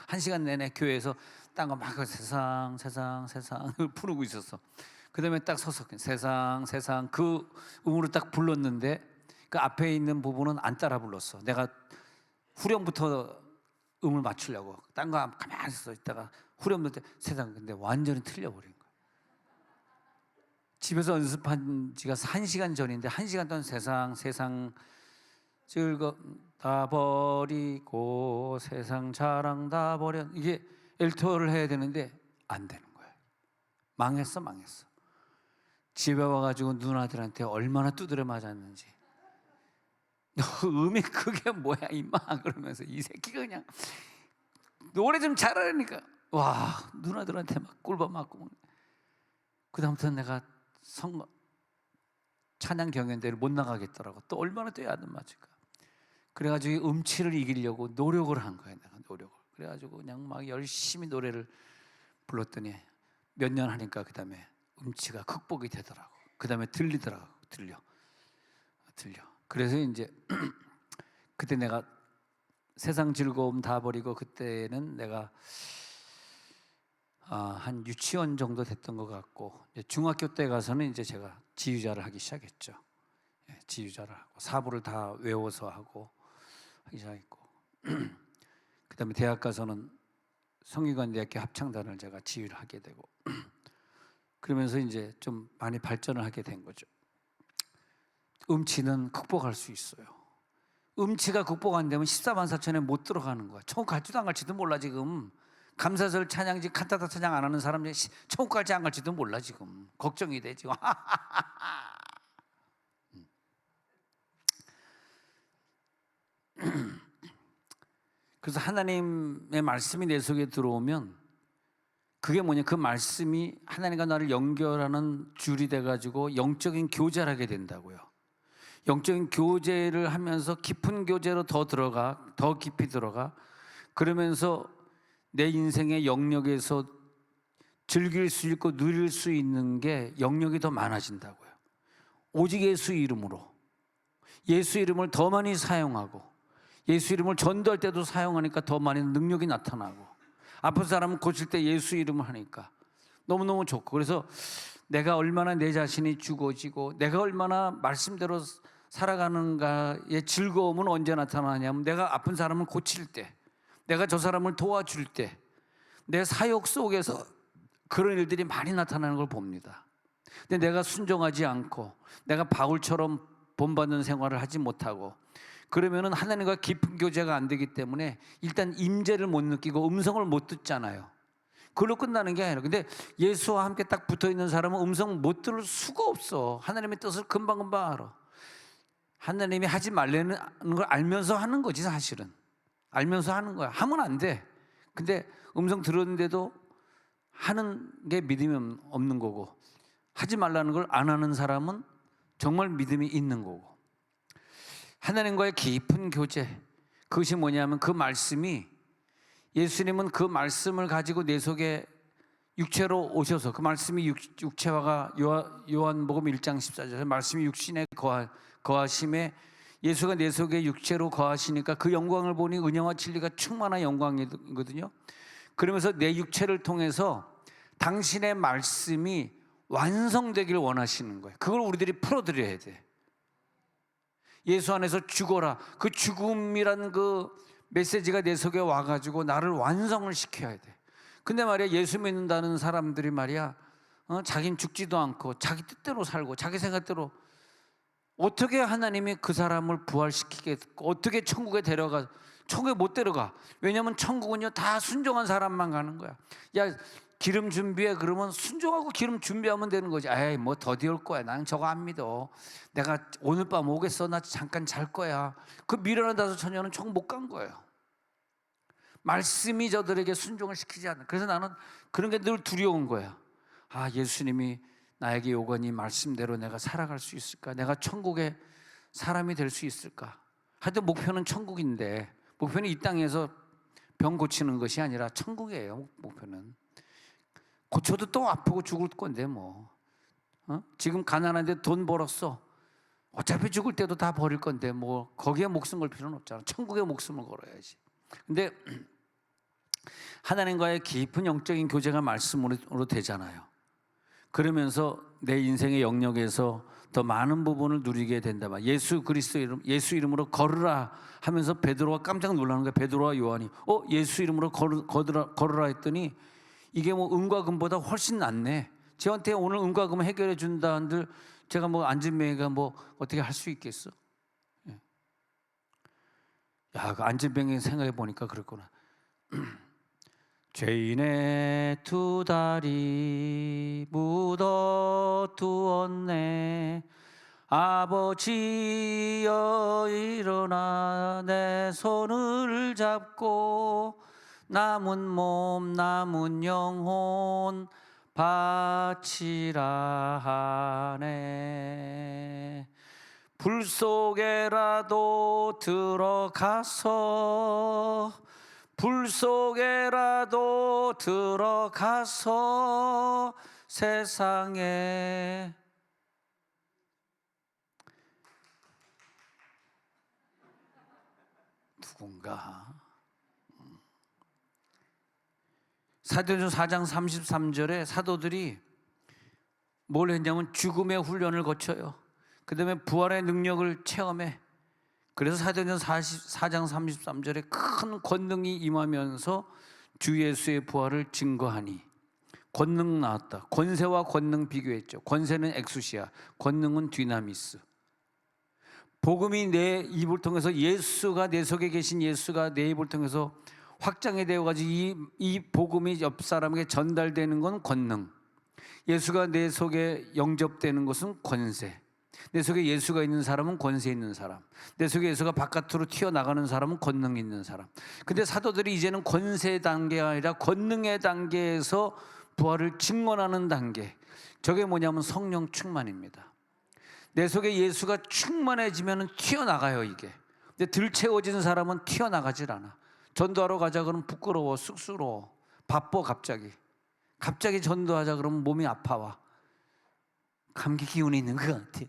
한 시간 내내 교회에서 딴 거 막 세상을 부르고 있었어. 그 다음에 딱 서서 세상 그 음으로 딱 불렀는데 그 앞에 있는 부분은 안 따라 불렀어. 내가 후렴부터 음을 맞추려고 딴 거 가만히 서 있다가 후렴 넣을 때 세상 근데 완전히 틀려버린 거야. 집에서 연습한 지가 1시간 전인데 1시간 동안 세상 즐거움 다 버리고 세상 자랑 다 버려 이게 엘토를 해야 되는데 안 되는 거야. 망했어. 집에 와가지고 누나들한테 얼마나 두드려 맞았는지. 너 음이 그게 뭐야 임마 그러면서 이 새끼가 그냥 노래 좀 잘하니까 와 누나들한테 막 꿀밤 맞고. 그 다음부터 내가 찬양 경연대를 못 나가겠더라고. 또 얼마나 또 야단 맞을까. 그래가지고 음치를 이기려고 노력을 한 거야. 내가 노력을. 그래가지고 그냥 막 열심히 노래를 불렀더니 몇 년 하니까 그 다음에 음치가 극복이 되더라고. 그 다음에 들리더라고. 들려. 그래서 이제 그때 내가 세상 즐거움 다 버리고 그때는 내가 한 유치원 정도 됐던 것 같고 중학교 때 가서는 이제 제가 지휘자를 하기 시작했죠. 지휘자를 하고 사부를 다 외워서 하고 하기 시작했고 그다음에 대학 가서는 성균관대학교 합창단을 제가 지휘를 하게 되고 그러면서 이제 좀 많이 발전을 하게 된 거죠. 음치는 극복할 수 있어요. 음치가 극복 안 되면 14만사천에 못 들어가는 거야. 천국 갈지도 안 갈지도 몰라 지금. 감사절 찬양지 칸타타 찬양 안 하는 사람들이 천국 갈지 안 갈지도 몰라 지금. 걱정이 돼 지금. 그래서 하나님의 말씀이 내 속에 들어오면 그게 뭐냐, 그 말씀이 하나님과 나를 연결하는 줄이 돼가지고 영적인 교제를 하게 된다고요. 영적인 교제를 하면서 깊은 교제로 더 깊이 들어가. 그러면서 내 인생의 영역에서 즐길 수 있고 누릴 수 있는 게 영역이 더 많아진다고요. 오직 예수 이름으로, 예수 이름을 더 많이 사용하고 예수 이름을 전도할 때도 사용하니까 더 많이 능력이 나타나고 아픈 사람은 고칠 때 예수 이름을 하니까 너무너무 좋고, 그래서 내가 얼마나 내 자신이 죽어지고 내가 얼마나 말씀대로 살아가는가의 즐거움은 언제 나타나냐면 내가 아픈 사람을 고칠 때, 내가 저 사람을 도와줄 때, 내 사역 속에서 그런 일들이 많이 나타나는 걸 봅니다. 근데 내가 순종하지 않고 내가 바울처럼 본받는 생활을 하지 못하고 그러면은 하나님과 깊은 교제가 안 되기 때문에 일단 임재를 못 느끼고 음성을 못 듣잖아요. 그걸로 끝나는 게 아니라, 근데 예수와 함께 딱 붙어 있는 사람은 음성 못 들을 수가 없어. 하나님의 뜻을 금방금방 알아. 하나님이 하지 말라는 걸 알면서 하는 거지 사실은. 알면서 하는 거야. 하면 안 돼. 근데 음성 들었는데도 하는 게 믿음이 없는 거고, 하지 말라는 걸 안 하는 사람은 정말 믿음이 있는 거고. 하나님과의 깊은 교제, 그것이 뭐냐면 그 말씀이, 예수님은 그 말씀을 가지고 내 속에 육체로 오셔서, 그 말씀이 육체화가 요한복음 1장 14절에 말씀이 육신에 거하심에 예수가 내 속에 육체로 거하시니까 그 영광을 보니 은혜와 진리가 충만한 영광이거든요. 그러면서 내 육체를 통해서 당신의 말씀이 완성되길 원하시는 거예요. 그걸 우리들이 풀어드려야 돼. 예수 안에서 죽어라, 그 죽음이라는 그 메시지가 내 속에 와가지고 나를 완성을 시켜야 돼. 근데 말이야, 예수 믿는다는 사람들이 말이야, 자긴 죽지도 않고 자기 뜻대로 살고 자기 생각대로, 어떻게 하나님이 그 사람을 부활시키겠고 어떻게 천국에 데려가? 천국에 못 데려가. 왜냐하면 천국은요 다 순종한 사람만 가는 거야. 야, 기름 준비해 그러면 순종하고 기름 준비하면 되는 거지. 에이 뭐 더디 올 거야, 난 저거 안 믿어, 내가 오늘 밤 오겠어, 나 잠깐 잘 거야. 그 미련한 다섯 처녀는 천국 못 간 거예요. 말씀이 저들에게 순종을 시키지 않는. 그래서 나는 그런 게 늘 두려운 거야. 아, 예수님이 나에게 요구한 이 말씀대로 내가 살아갈 수 있을까? 내가 천국의 사람이 될 수 있을까? 하여튼 목표는 천국인데, 목표는 이 땅에서 병 고치는 것이 아니라 천국이에요. 목표는 고쳐도 또 아프고 죽을 건데 뭐. 지금 가난한데 돈 벌었어. 어차피 죽을 때도 다 버릴 건데 뭐 거기에 목숨 걸 필요는 없잖아. 천국에 목숨을 걸어야지. 근데 하나님과의 깊은 영적인 교제가 말씀으로 되잖아요. 그러면서 내 인생의 영역에서 더 많은 부분을 누리게 된다. 예수 그리스도 이름, 예수 이름으로 걸으라 하면서 베드로가 깜짝 놀라는 거야. 베드로와 요한이 예수 이름으로 걸으라 했더니 이게 뭐 은과 금보다 훨씬 낫네. 저한테 오늘 은과 금 해결해 준다 한들 제가 뭐 안진뱅이가 뭐 어떻게 할 수 있겠어? 야, 그 안진뱅이 생각해 보니까 그랬구나. 죄인의 두 다리 묻어 두었네. 아버지여 일어나 내 손을 잡고 남은 몸 남은 영혼 바치라 하네. 불 속에라도 들어가서 불 속에라도 들어가서 세상에 누군가 사도행전 4장 33절에 사도들이 뭘 했냐면 죽음의 훈련을 거쳐요. 그 다음에 부활의 능력을 체험해. 그래서 사도행전 4장 33절에 큰 권능이 임하면서 주 예수의 부활을 증거하니. 권능 나왔다. 권세와 권능 비교했죠. 권세는 엑수시아, 권능은 디나미스. 복음이 내 입을 통해서 예수가 내 속에 계신 예수가 내 입을 통해서 확장이 되어가지고 이 복음이 옆 사람에게 전달되는 건 권능. 예수가 내 속에 영접되는 것은 권세. 내 속에 예수가 있는 사람은 권세 있는 사람. 내 속에 예수가 바깥으로 튀어나가는 사람은 권능 있는 사람. 근데 사도들이 이제는 권세 단계가 아니라 권능의 단계에서 부활을 증언하는 단계. 저게 뭐냐면 성령 충만입니다. 내 속에 예수가 충만해지면 튀어나가요 이게. 근데 들채워진 사람은 튀어나가질 않아. 전도하러 가자 그러면 부끄러워, 쑥스러워, 바빠. 갑자기 전도하자 그러면 몸이 아파와. 감기 기운이 있는 것 같아.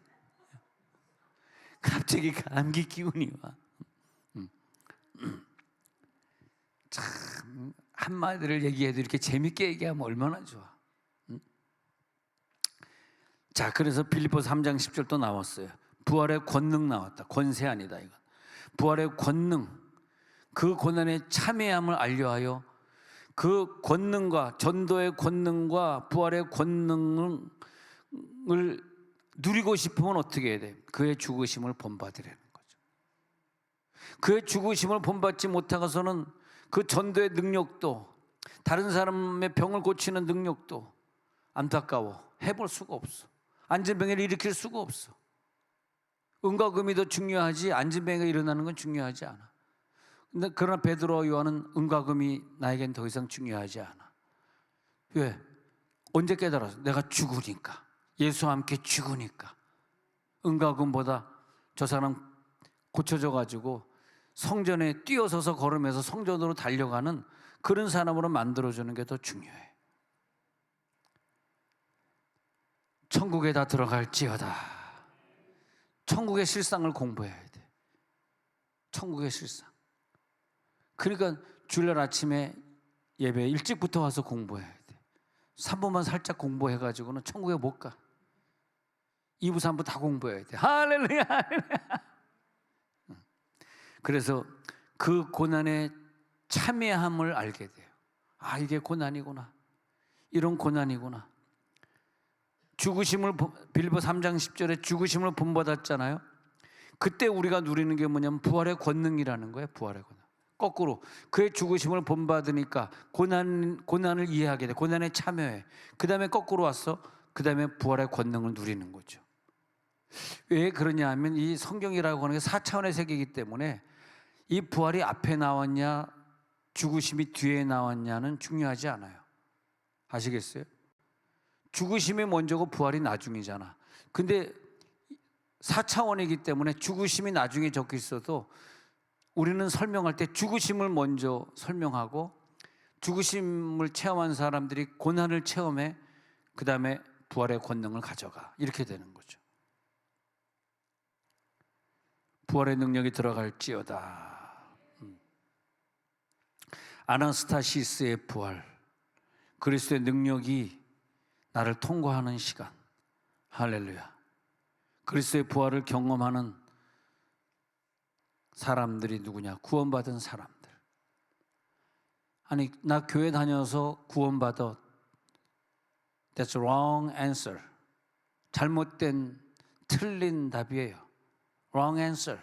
갑자기 감기 기운이 와. 참 한마디를 얘기해도 이렇게 재밌게 얘기하면 얼마나 좋아. 자, 그래서 빌립보서 3장 10절 또 나왔어요. 부활의 권능 나왔다. 권세 아니다 이건. 부활의 권능, 그 고난의 참여함을 알려하여 그 권능과 전도의 권능과 부활의 권능을 누리고 싶으면 어떻게 해야 돼? 그의 죽으심을 본받으라는 거죠. 그의 죽으심을 본받지 못하고서는 그 전도의 능력도 다른 사람의 병을 고치는 능력도 안타까워. 해볼 수가 없어. 안진병을 일으킬 수가 없어. 은과 금이 더 중요하지 안진병이 일어나는 건 중요하지 않아. 근데 그러나 베드로와 요한은 은과 금이 나에겐 더 이상 중요하지 않아. 왜? 언제 깨달았어? 내가 죽으니까. 예수와 함께 죽으니까. 은과 금보다 저 사람 고쳐져 가지고 성전에 뛰어서서 걸으면서 성전으로 달려가는 그런 사람으로 만들어주는 게 더 중요해. 천국에 다 들어갈지어다. 천국의 실상을 공부해야 돼. 천국의 실상. 그러니까 주일날 아침에 예배 일찍부터 와서 공부해야 돼. 3부만 살짝 공부해가지고는 천국에 못 가. 2부, 3부 다 공부해야 돼. 할렐루야, 할렐루야. 그래서 그 고난의 참여함을 알게 돼요. 아, 이게 고난이구나. 이런 고난이구나. 죽으심을 빌립보 3장 10절에 죽으심을 본받았잖아요. 그때 우리가 누리는 게 뭐냐면 부활의 권능이라는 거예요. 부활의 권능. 거꾸로 그의 죽으심을 본받으니까 고난을 이해하게 돼. 고난에 참여해. 그 다음에 거꾸로 왔어. 그 다음에 부활의 권능을 누리는 거죠. 왜 그러냐 하면 이 성경이라고 하는 게 4차원의 세계이기 때문에 이 부활이 앞에 나왔냐 죽으심이 뒤에 나왔냐는 중요하지 않아요. 아시겠어요? 죽으심이 먼저고 부활이 나중이잖아. 근데 4차원이기 때문에 죽으심이 나중에 적혀 있어도 우리는 설명할 때 죽으심을 먼저 설명하고 죽으심을 체험한 사람들이 고난을 체험해 그 다음에 부활의 권능을 가져가, 이렇게 되는 거죠. 부활의 능력이 들어갈지어다. 아나스타시스의 부활, 그리스도의 능력이 나를 통과하는 시간. 할렐루야. 그리스도의 부활을 경험하는 사람들이 누구냐? 구원받은 사람들. 아니, 나 교회 다녀서 구원받아. That's wrong answer. 잘못된, 틀린 답이에요. Wrong answer.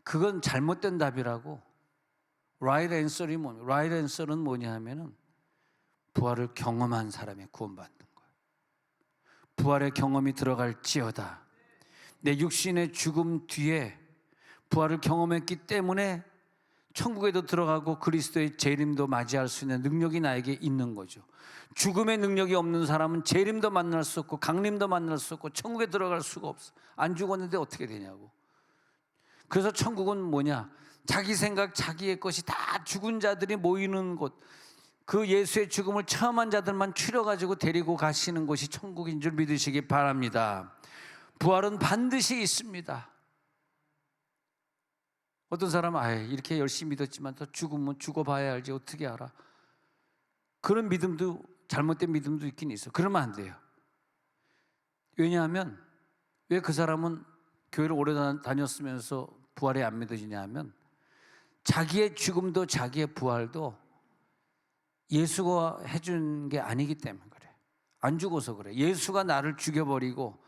그건 잘못된 답이라고. Right answer이 뭐냐? Right answer는 뭐냐 하면은 부활을 경험한 사람이 구원받는 거예요. 부활의 경험이 들어갈지어다. 내 육신의 죽음 뒤에 부활을 경험했기 때문에 천국에도 들어가고 그리스도의 재림도 맞이할 수 있는 능력이 나에게 있는 거죠. 죽음의 능력이 없는 사람은 재림도 만날 수 없고 강림도 만날 수 없고 천국에 들어갈 수가 없어. 안 죽었는데 어떻게 되냐고. 그래서 천국은 뭐냐? 자기 생각, 자기의 것이 다 죽은 자들이 모이는 곳, 그 예수의 죽음을 체험한 자들만 추려가지고 데리고 가시는 곳이 천국인 줄 믿으시기 바랍니다. 부활은 반드시 있습니다. 어떤 사람은 이렇게 열심히 믿었지만 또 죽으면 죽어봐야 알지 어떻게 알아? 그런 믿음도, 잘못된 믿음도 있긴 있어. 그러면 안 돼요. 왜냐하면 왜 그 사람은 교회를 오래 다녔으면서 부활에 안 믿어지냐 하면 자기의 죽음도 자기의 부활도 예수가 해준 게 아니기 때문에 그래. 안 죽어서 그래. 예수가 나를 죽여버리고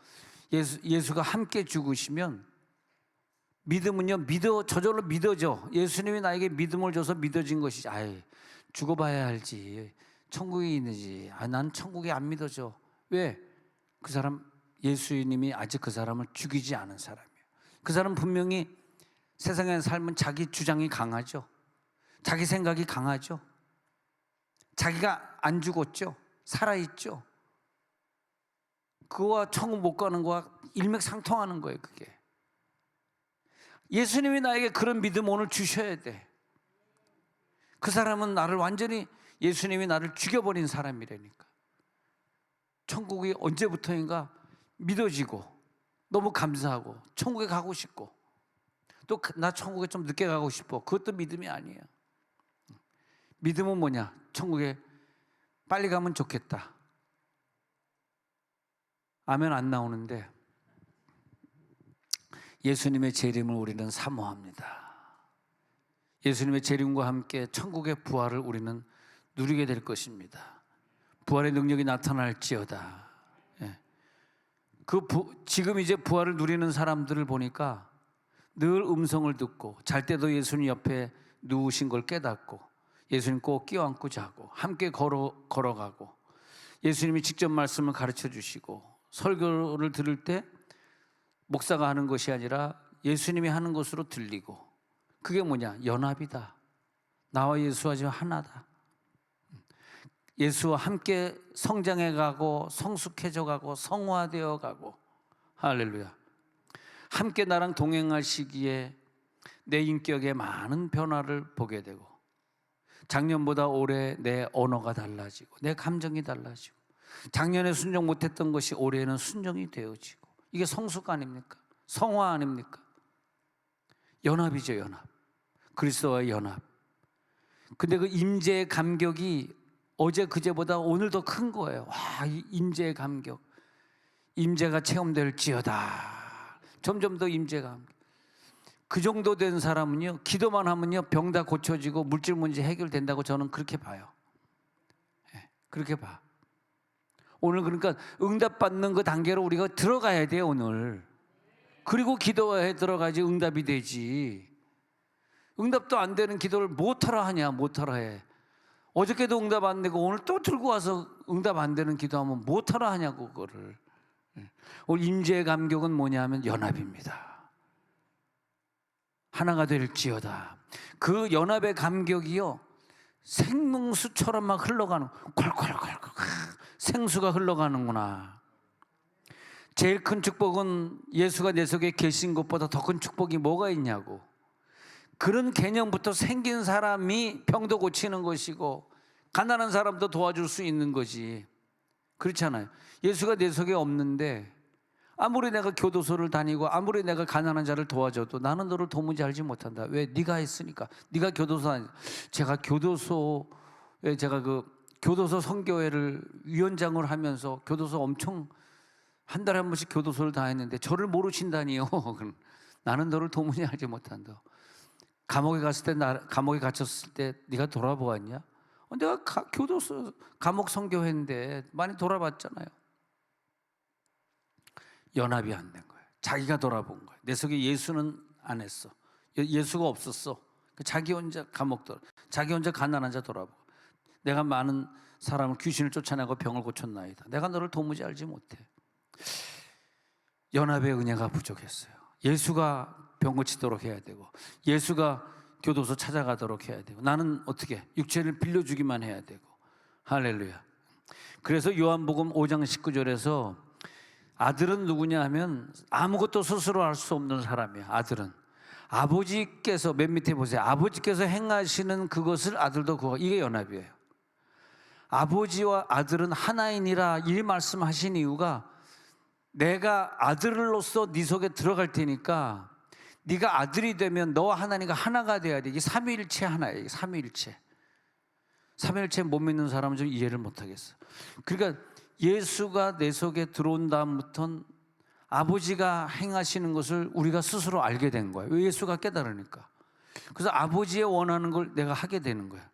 예수가 함께 죽으시면 믿음은요, 저절로 믿어져. 예수님이 나에게 믿음을 줘서 믿어진 것이지. 죽어봐야 알지. 천국에 있는지. 난 천국에 안 믿어져. 왜? 그 사람, 예수님이 아직 그 사람을 죽이지 않은 사람이에요. 그 사람 분명히 세상의 삶은 자기 주장이 강하죠. 자기 생각이 강하죠. 자기가 안 죽었죠. 살아있죠. 그거와 천국 못 가는 거와 일맥상통하는 거예요, 그게. 예수님이 나에게 그런 믿음 오늘 주셔야 돼. 그 사람은 나를 완전히, 예수님이 나를 죽여버린 사람이라니까. 천국이 언제부터인가 믿어지고 너무 감사하고 천국에 가고 싶고 또 나 천국에 좀 늦게 가고 싶어. 그것도 믿음이 아니에요. 믿음은 뭐냐? 천국에 빨리 가면 좋겠다. 아멘 안 나오는데 예수님의 재림을 우리는 사모합니다. 예수님의 재림과 함께 천국의 부활을 우리는 누리게 될 것입니다. 부활의 능력이 나타날지어다. 지금 이제 부활을 누리는 사람들을 보니까 늘 음성을 듣고 잘 때도 예수님 옆에 누우신 걸 깨닫고 예수님 꼭 껴안고 자고 함께 걸어가고 예수님이 직접 말씀을 가르쳐 주시고 설교를 들을 때 목사가 하는 것이 아니라 예수님이 하는 것으로 들리고 그게 뭐냐? 연합이다. 나와 예수와 지금 하나다. 예수와 함께 성장해 가고 성숙해져 가고 성화되어 가고 할렐루야. 함께 나랑 동행할 시기에 내 인격에 많은 변화를 보게 되고 작년보다 올해 내 언어가 달라지고 내 감정이 달라지고 작년에 순종 못했던 것이 올해는 순종이 되어지고 이게 성숙 아닙니까? 성화 아닙니까? 연합이죠, 연합. 그리스도와의 연합. 근데 그 임재의 감격이 어제 그제보다 오늘 더 큰 거예요. 와, 이 임재의 감격. 임재가 체험될지어다. 점점 더 임재가. 그 정도 된 사람은요, 기도만 하면요, 병 다 고쳐지고 물질 문제 해결된다고 저는 그렇게 봐요. 그렇게 봐. 오늘 그러니까 응답받는 그 단계로 우리가 들어가야 돼요, 오늘. 그리고 기도에 들어가야지 응답이 되지. 응답도 안 되는 기도를 못하라 하냐, 못하라 해. 어저께도 응답 안 되고 오늘 또 들고 와서 응답 안 되는 기도하면 못하라 하냐고, 그거를. 오늘 임재의 감격은 뭐냐 하면 연합입니다. 하나가 될지어다. 그 연합의 감격이요, 생명수처럼 막 흘러가는, 콸콸콸콸 생수가 흘러가는구나. 제일 큰 축복은 예수가 내 속에 계신 것보다 더 큰 축복이 뭐가 있냐고. 그런 개념부터 생긴 사람이 병도 고치는 것이고 가난한 사람도 도와줄 수 있는 거지. 그렇잖아요. 예수가 내 속에 없는데 아무리 내가 교도소를 다니고 아무리 내가 가난한 자를 도와줘도 나는 너를 도무지 알지 못한다. 왜? 네가 했으니까. 네가 교도소 다니고. 제가 교도소에 제가 그 교도소 선교회를 위원장을 하면서 교도소 엄청 한 달에 한 번씩 교도소를 다 했는데 저를 모르신다니요. 나는 너를 도무지 알지 못한다. 감옥에 갇혔을 때 네가 돌아보았냐? 내가 교도소 감옥 선교회인데 많이 돌아봤잖아요. 연합이 안 된 거예요. 자기가 돌아본 거예요. 내 속에 예수는 안 했어. 예수가 없었어. 자기 혼자 감옥 자기 혼자 가난한 자 돌아보고. 내가 많은 사람을 귀신을 쫓아내고 병을 고쳤나이다. 내가 너를 도무지 알지 못해. 연합의 은혜가 부족했어요. 예수가 병 고치도록 해야 되고 예수가 교도소 찾아가도록 해야 되고 나는 어떻게 육체를 빌려주기만 해야 되고. 할렐루야. 그래서 요한복음 5장 19절에서 아들은 누구냐 하면 아무것도 스스로 할 수 없는 사람이야. 아들은 아버지께서, 맨 밑에 보세요. 아버지께서 행하시는 그것을 아들도 그거. 이게 연합이에요. 아버지와 아들은 하나이니라 이 말씀하신 이유가 내가 아들로서 네 속에 들어갈 테니까 네가 아들이 되면 너와 하나님과 하나가 돼야 돼. 이게 삼위일체 하나예요. 이게 삼위일체. 삼위일체 못 믿는 사람은 좀 이해를 못 하겠어. 그러니까 예수가 내 속에 들어온 다음부터는 아버지가 행하시는 것을 우리가 스스로 알게 된 거예요. 왜? 예수가 깨달으니까. 그래서 아버지의 원하는 걸 내가 하게 되는 거예요.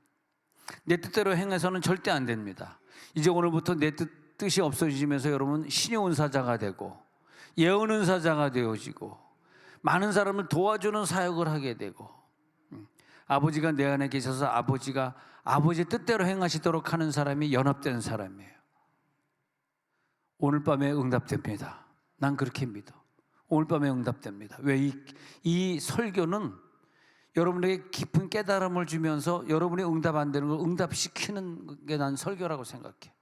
내 뜻대로 행해서는 절대 안 됩니다. 이제 오늘부터 내 뜻이 없어지면서 여러분 신의 은사자가 되고 예언 은사자가 되어지고 많은 사람을 도와주는 사역을 하게 되고 아버지가 내 안에 계셔서 아버지가 아버지의 뜻대로 행하시도록 하는 사람이 연합된 사람이에요. 오늘 밤에 응답됩니다. 난 그렇게 믿어. 오늘 밤에 응답됩니다. 왜? 이 설교는 여러분에게 깊은 깨달음을 주면서 여러분이 응답 안 되는 걸 응답시키는 게 난 설교라고 생각해.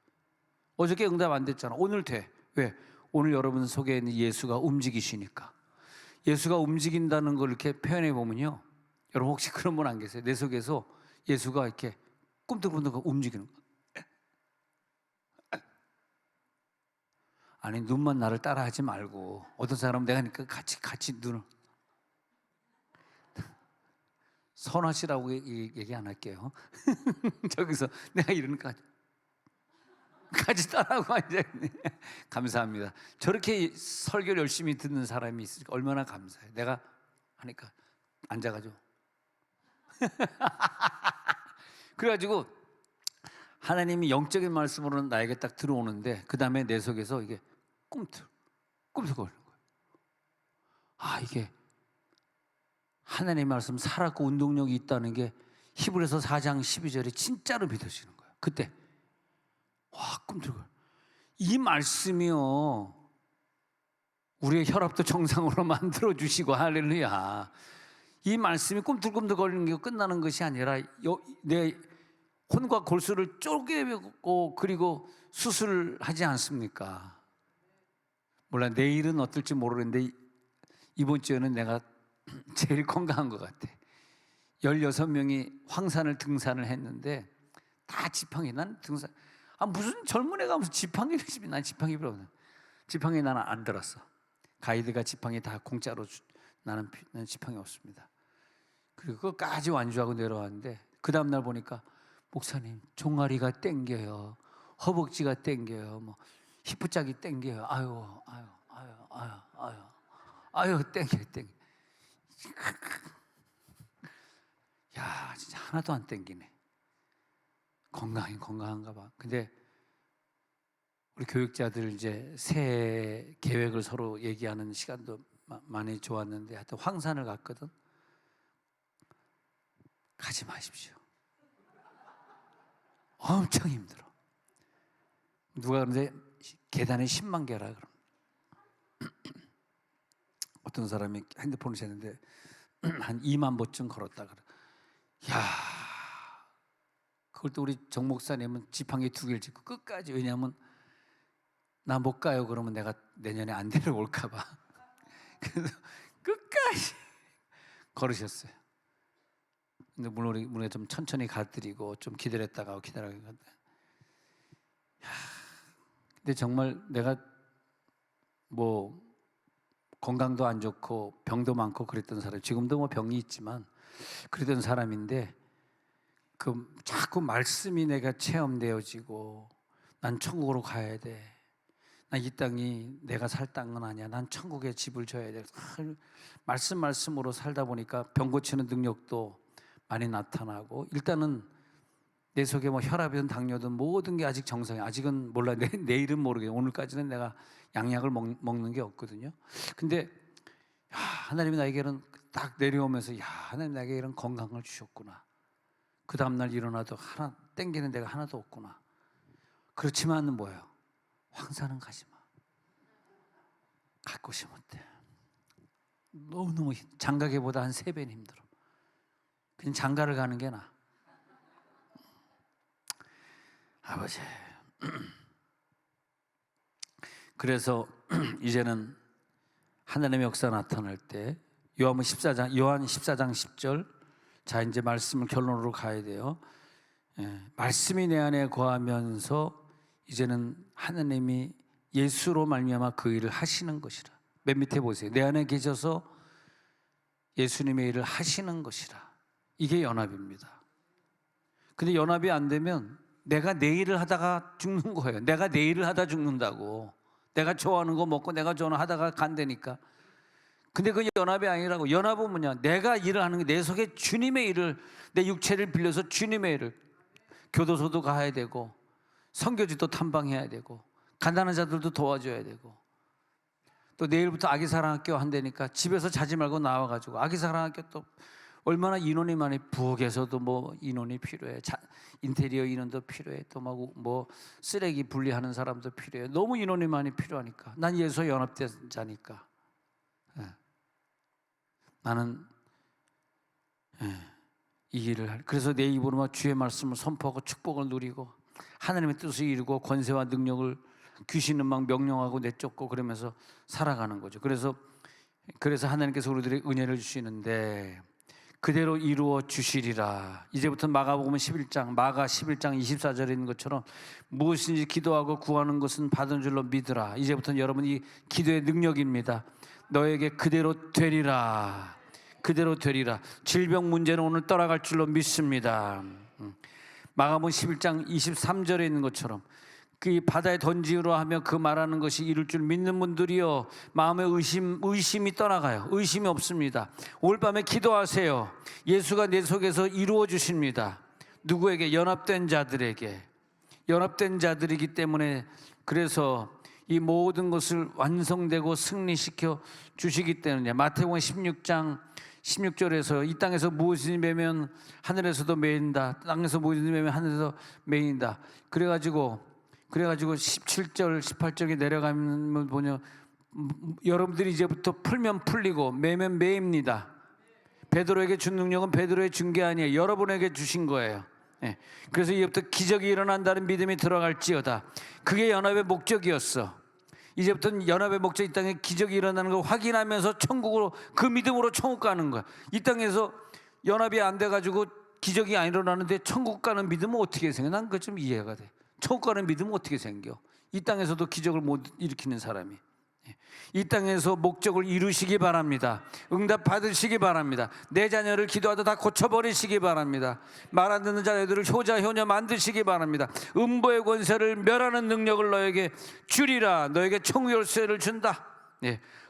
어저께 응답 안 됐잖아. 오늘 돼. 왜? 오늘 여러분 속에 있는 예수가 움직이시니까. 예수가 움직인다는 걸 이렇게 표현해 보면요, 여러분 혹시 그런 분 안 계세요? 내 속에서 예수가 이렇게 꿈틀꿈틀 움직이는 거. 아니 눈만 나를 따라하지 말고 어떤 사람은 내가 하니까 같이 눈을 선하시라고 얘기 안 할게요. 저기서 내가 이러니까 같이 따라하고 앉아있네. 감사합니다. 저렇게 설교를 열심히 듣는 사람이 있으니까 얼마나 감사해. 내가 하니까 앉아가지고 그래가지고 하나님이 영적인 말씀으로 나에게 딱 들어오는데 그 다음에 내 속에서 이게 꿈틀거리는 거예요. 아, 이게 하나님의 말씀 살았고 운동력이 있다는 게 히브리서 4장 12절에 진짜로 믿어지는 거예요. 그때 와, 꿈틀거려. 이 말씀이요 우리의 혈압도 정상으로 만들어주시고, 할렐루야. 이 말씀이 꿈틀꿈틀거리는 게 끝나는 것이 아니라 내 혼과 골수를 쪼개고 그리고 수술하지 않습니까? 몰라 내일은 어떨지 모르는데 이번 주에는 내가 제일 건강한 것 같아. 16명이 황산을 등산을 했는데 다 지팡이. 난 등산 무슨 젊은 애가 무슨 지팡이를 집이. 난 지팡이 필요 없는. 지팡이 나는 안 들었어. 가이드가 지팡이 다 공짜로 나는 지팡이 없습니다. 그리고 그것까지 완주하고 내려왔는데 그 다음날 보니까 목사님 종아리가 땡겨요, 허벅지가 땡겨요, 뭐 히프짝이 땡겨요. 아유 땡겨. 야 진짜 하나도 안 땡기네. 건강한가 봐. 근데 우리 교육자들 이제 새해 계획을 서로 얘기하는 시간도 많이 좋았는데 하여튼 황산을 갔거든. 가지 마십시오. 엄청 힘들어. 누가 그런데 계단이 10만 개라 그럼. 어떤 사람이 핸드폰을 쟀는데 한 2만 보쯤 걸었다 그래. 야, 그걸 또 우리 정 목사님은 지팡이 2개를 짚고 끝까지. 왜냐하면 나 못 가요. 그러면 내가 내년에 안 데려올까 봐. 그래서 끝까지 걸으셨어요. 근데 물론 우리가 좀 천천히 가드리고 좀 기다렸다가 기다렸다가. 근데 정말 내가 뭐 건강도 안 좋고 병도 많고 그랬던 사람, 지금도 뭐 병이 있지만 그랬던 사람인데 그 자꾸 말씀이 내가 체험되어지고 난 천국으로 가야 돼. 난 이 땅이 내가 살 땅은 아니야. 난 천국에 집을 져야 돼. 말씀으로 살다 보니까 병 고치는 능력도 많이 나타나고, 일단은 내 속에 뭐 혈압이든 당뇨든 모든 게 아직 정상이야. 아직은 몰라. 내일은 모르겠어. 오늘까지는 내가 양약을 먹는 게 없거든요. 근데 하나님이 나에게는 딱 내려오면서, 하나님 나에게 이런 건강을 주셨구나. 그 다음날 일어나도 하나 땡기는 데가 하나도 없구나. 그렇지만 뭐예요? 황사는 가지 마. 갈 곳이 못돼. 너무너무 장가계보다 한 3배는 힘들어. 그냥 장가를 가는 게 나아. 아버지. 그래서 이제는 하나님의 역사 나타날 때 요한 14장 10절. 자, 이제 말씀을 결론으로 가야 돼요. 말씀이 내 안에 거하면서 이제는 하나님이 예수로 말미암아 그 일을 하시는 것이라. 맨 밑에 보세요. 내 안에 계셔서 예수님의 일을 하시는 것이라. 이게 연합입니다. 근데 연합이 안 되면 내가 내 일을 하다가 죽는 거예요. 내가 내 일을 하다 죽는다고. 내가 좋아하는 거 먹고 내가 좋아하는 거 하다가 간다니까. 근데 그게 연합이 아니라고. 연합은 뭐냐? 내가 일을 하는 게 내 속에 주님의 일을, 내 육체를 빌려서 주님의 일을, 교도소도 가야 되고 선교지도 탐방해야 되고 가난한 자들도 도와줘야 되고, 또 내일부터 아기사랑학교 한다니까 집에서 자지 말고 나와가지고 아기사랑학교 또 얼마나 인원이 많이, 부엌에서도 뭐 인원이 필요해. 인테리어 인원도 필요해. 또 뭐 쓰레기 분리하는 사람도 필요해. 너무 인원이 많이 필요하니까. 난 예수와 연합된 자니까. 나는 이 일을 그래서 내 입으로만 주의 말씀을 선포하고 축복을 누리고 하나님의 뜻을 이루고 권세와 능력을 귀신은 막 명령하고 내쫓고 그러면서 살아가는 거죠. 그래서 하나님께서 우리들에게 은혜를 주시는데 그대로 이루어 주시리라. 이제부터 마가 11장 24절에 있는 것처럼 무엇인지 기도하고 구하는 것은 받은 줄로 믿으라. 이제부터는 여러분이 기도의 능력입니다. 너에게 그대로 되리라. 그대로 되리라. 질병 문제는 오늘 떠나갈 줄로 믿습니다. 마가복음 11장 23절에 있는 것처럼 그 바다에 던지으라 하며 그 말하는 것이 이룰 줄 믿는 분들이요, 마음의 의심이 떠나가요. 의심이 없습니다. 오늘 밤에 기도하세요. 예수가 내 속에서 이루어 주십니다. 누구에게? 연합된 자들에게. 연합된 자들이기 때문에, 그래서 이 모든 것을 완성되고 승리시켜 주시기 때문에 마태복음 16장 16절에서 이 땅에서 무엇이 매면 하늘에서도 매인다. 땅에서 무엇이 매면 하늘에서 매인다. 그래가지고 17절 18절에 내려가면 보면 여러분들이 이제부터 풀면 풀리고 매면 매입니다. 베드로에게 준 능력은 베드로의 준 게 아니에요. 여러분에게 주신 거예요. 그래서 이제부터 기적이 일어난다는 믿음이 들어갈지어다. 그게 연합의 목적이었어. 이제부터는 연합의 목적, 이 땅에 기적이 일어나는 걸 확인하면서 천국으로, 그 믿음으로 천국 가는 거야. 이 땅에서 연합이 안 돼가지고 기적이 안 일어나는데 천국 가는 믿음은 어떻게 생겨? 난 그거 좀 이해가 돼. 천국 가는 믿음은 어떻게 생겨? 이 땅에서도 기적을 못 일으키는 사람이. 이 땅에서 목적을 이루시기 바랍니다. 응답 받으시기 바랍니다. 내 자녀를 기도하다 다 고쳐버리시기 바랍니다. 말 안 듣는 자녀들을 효자 효녀 만드시기 바랍니다. 음보의 권세를 멸하는 능력을 너에게 주리라. 너에게 천국 열쇠를 준다.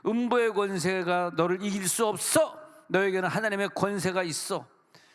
음보의 권세가 너를 이길 수 없어. 너에게는 하나님의 권세가 있어.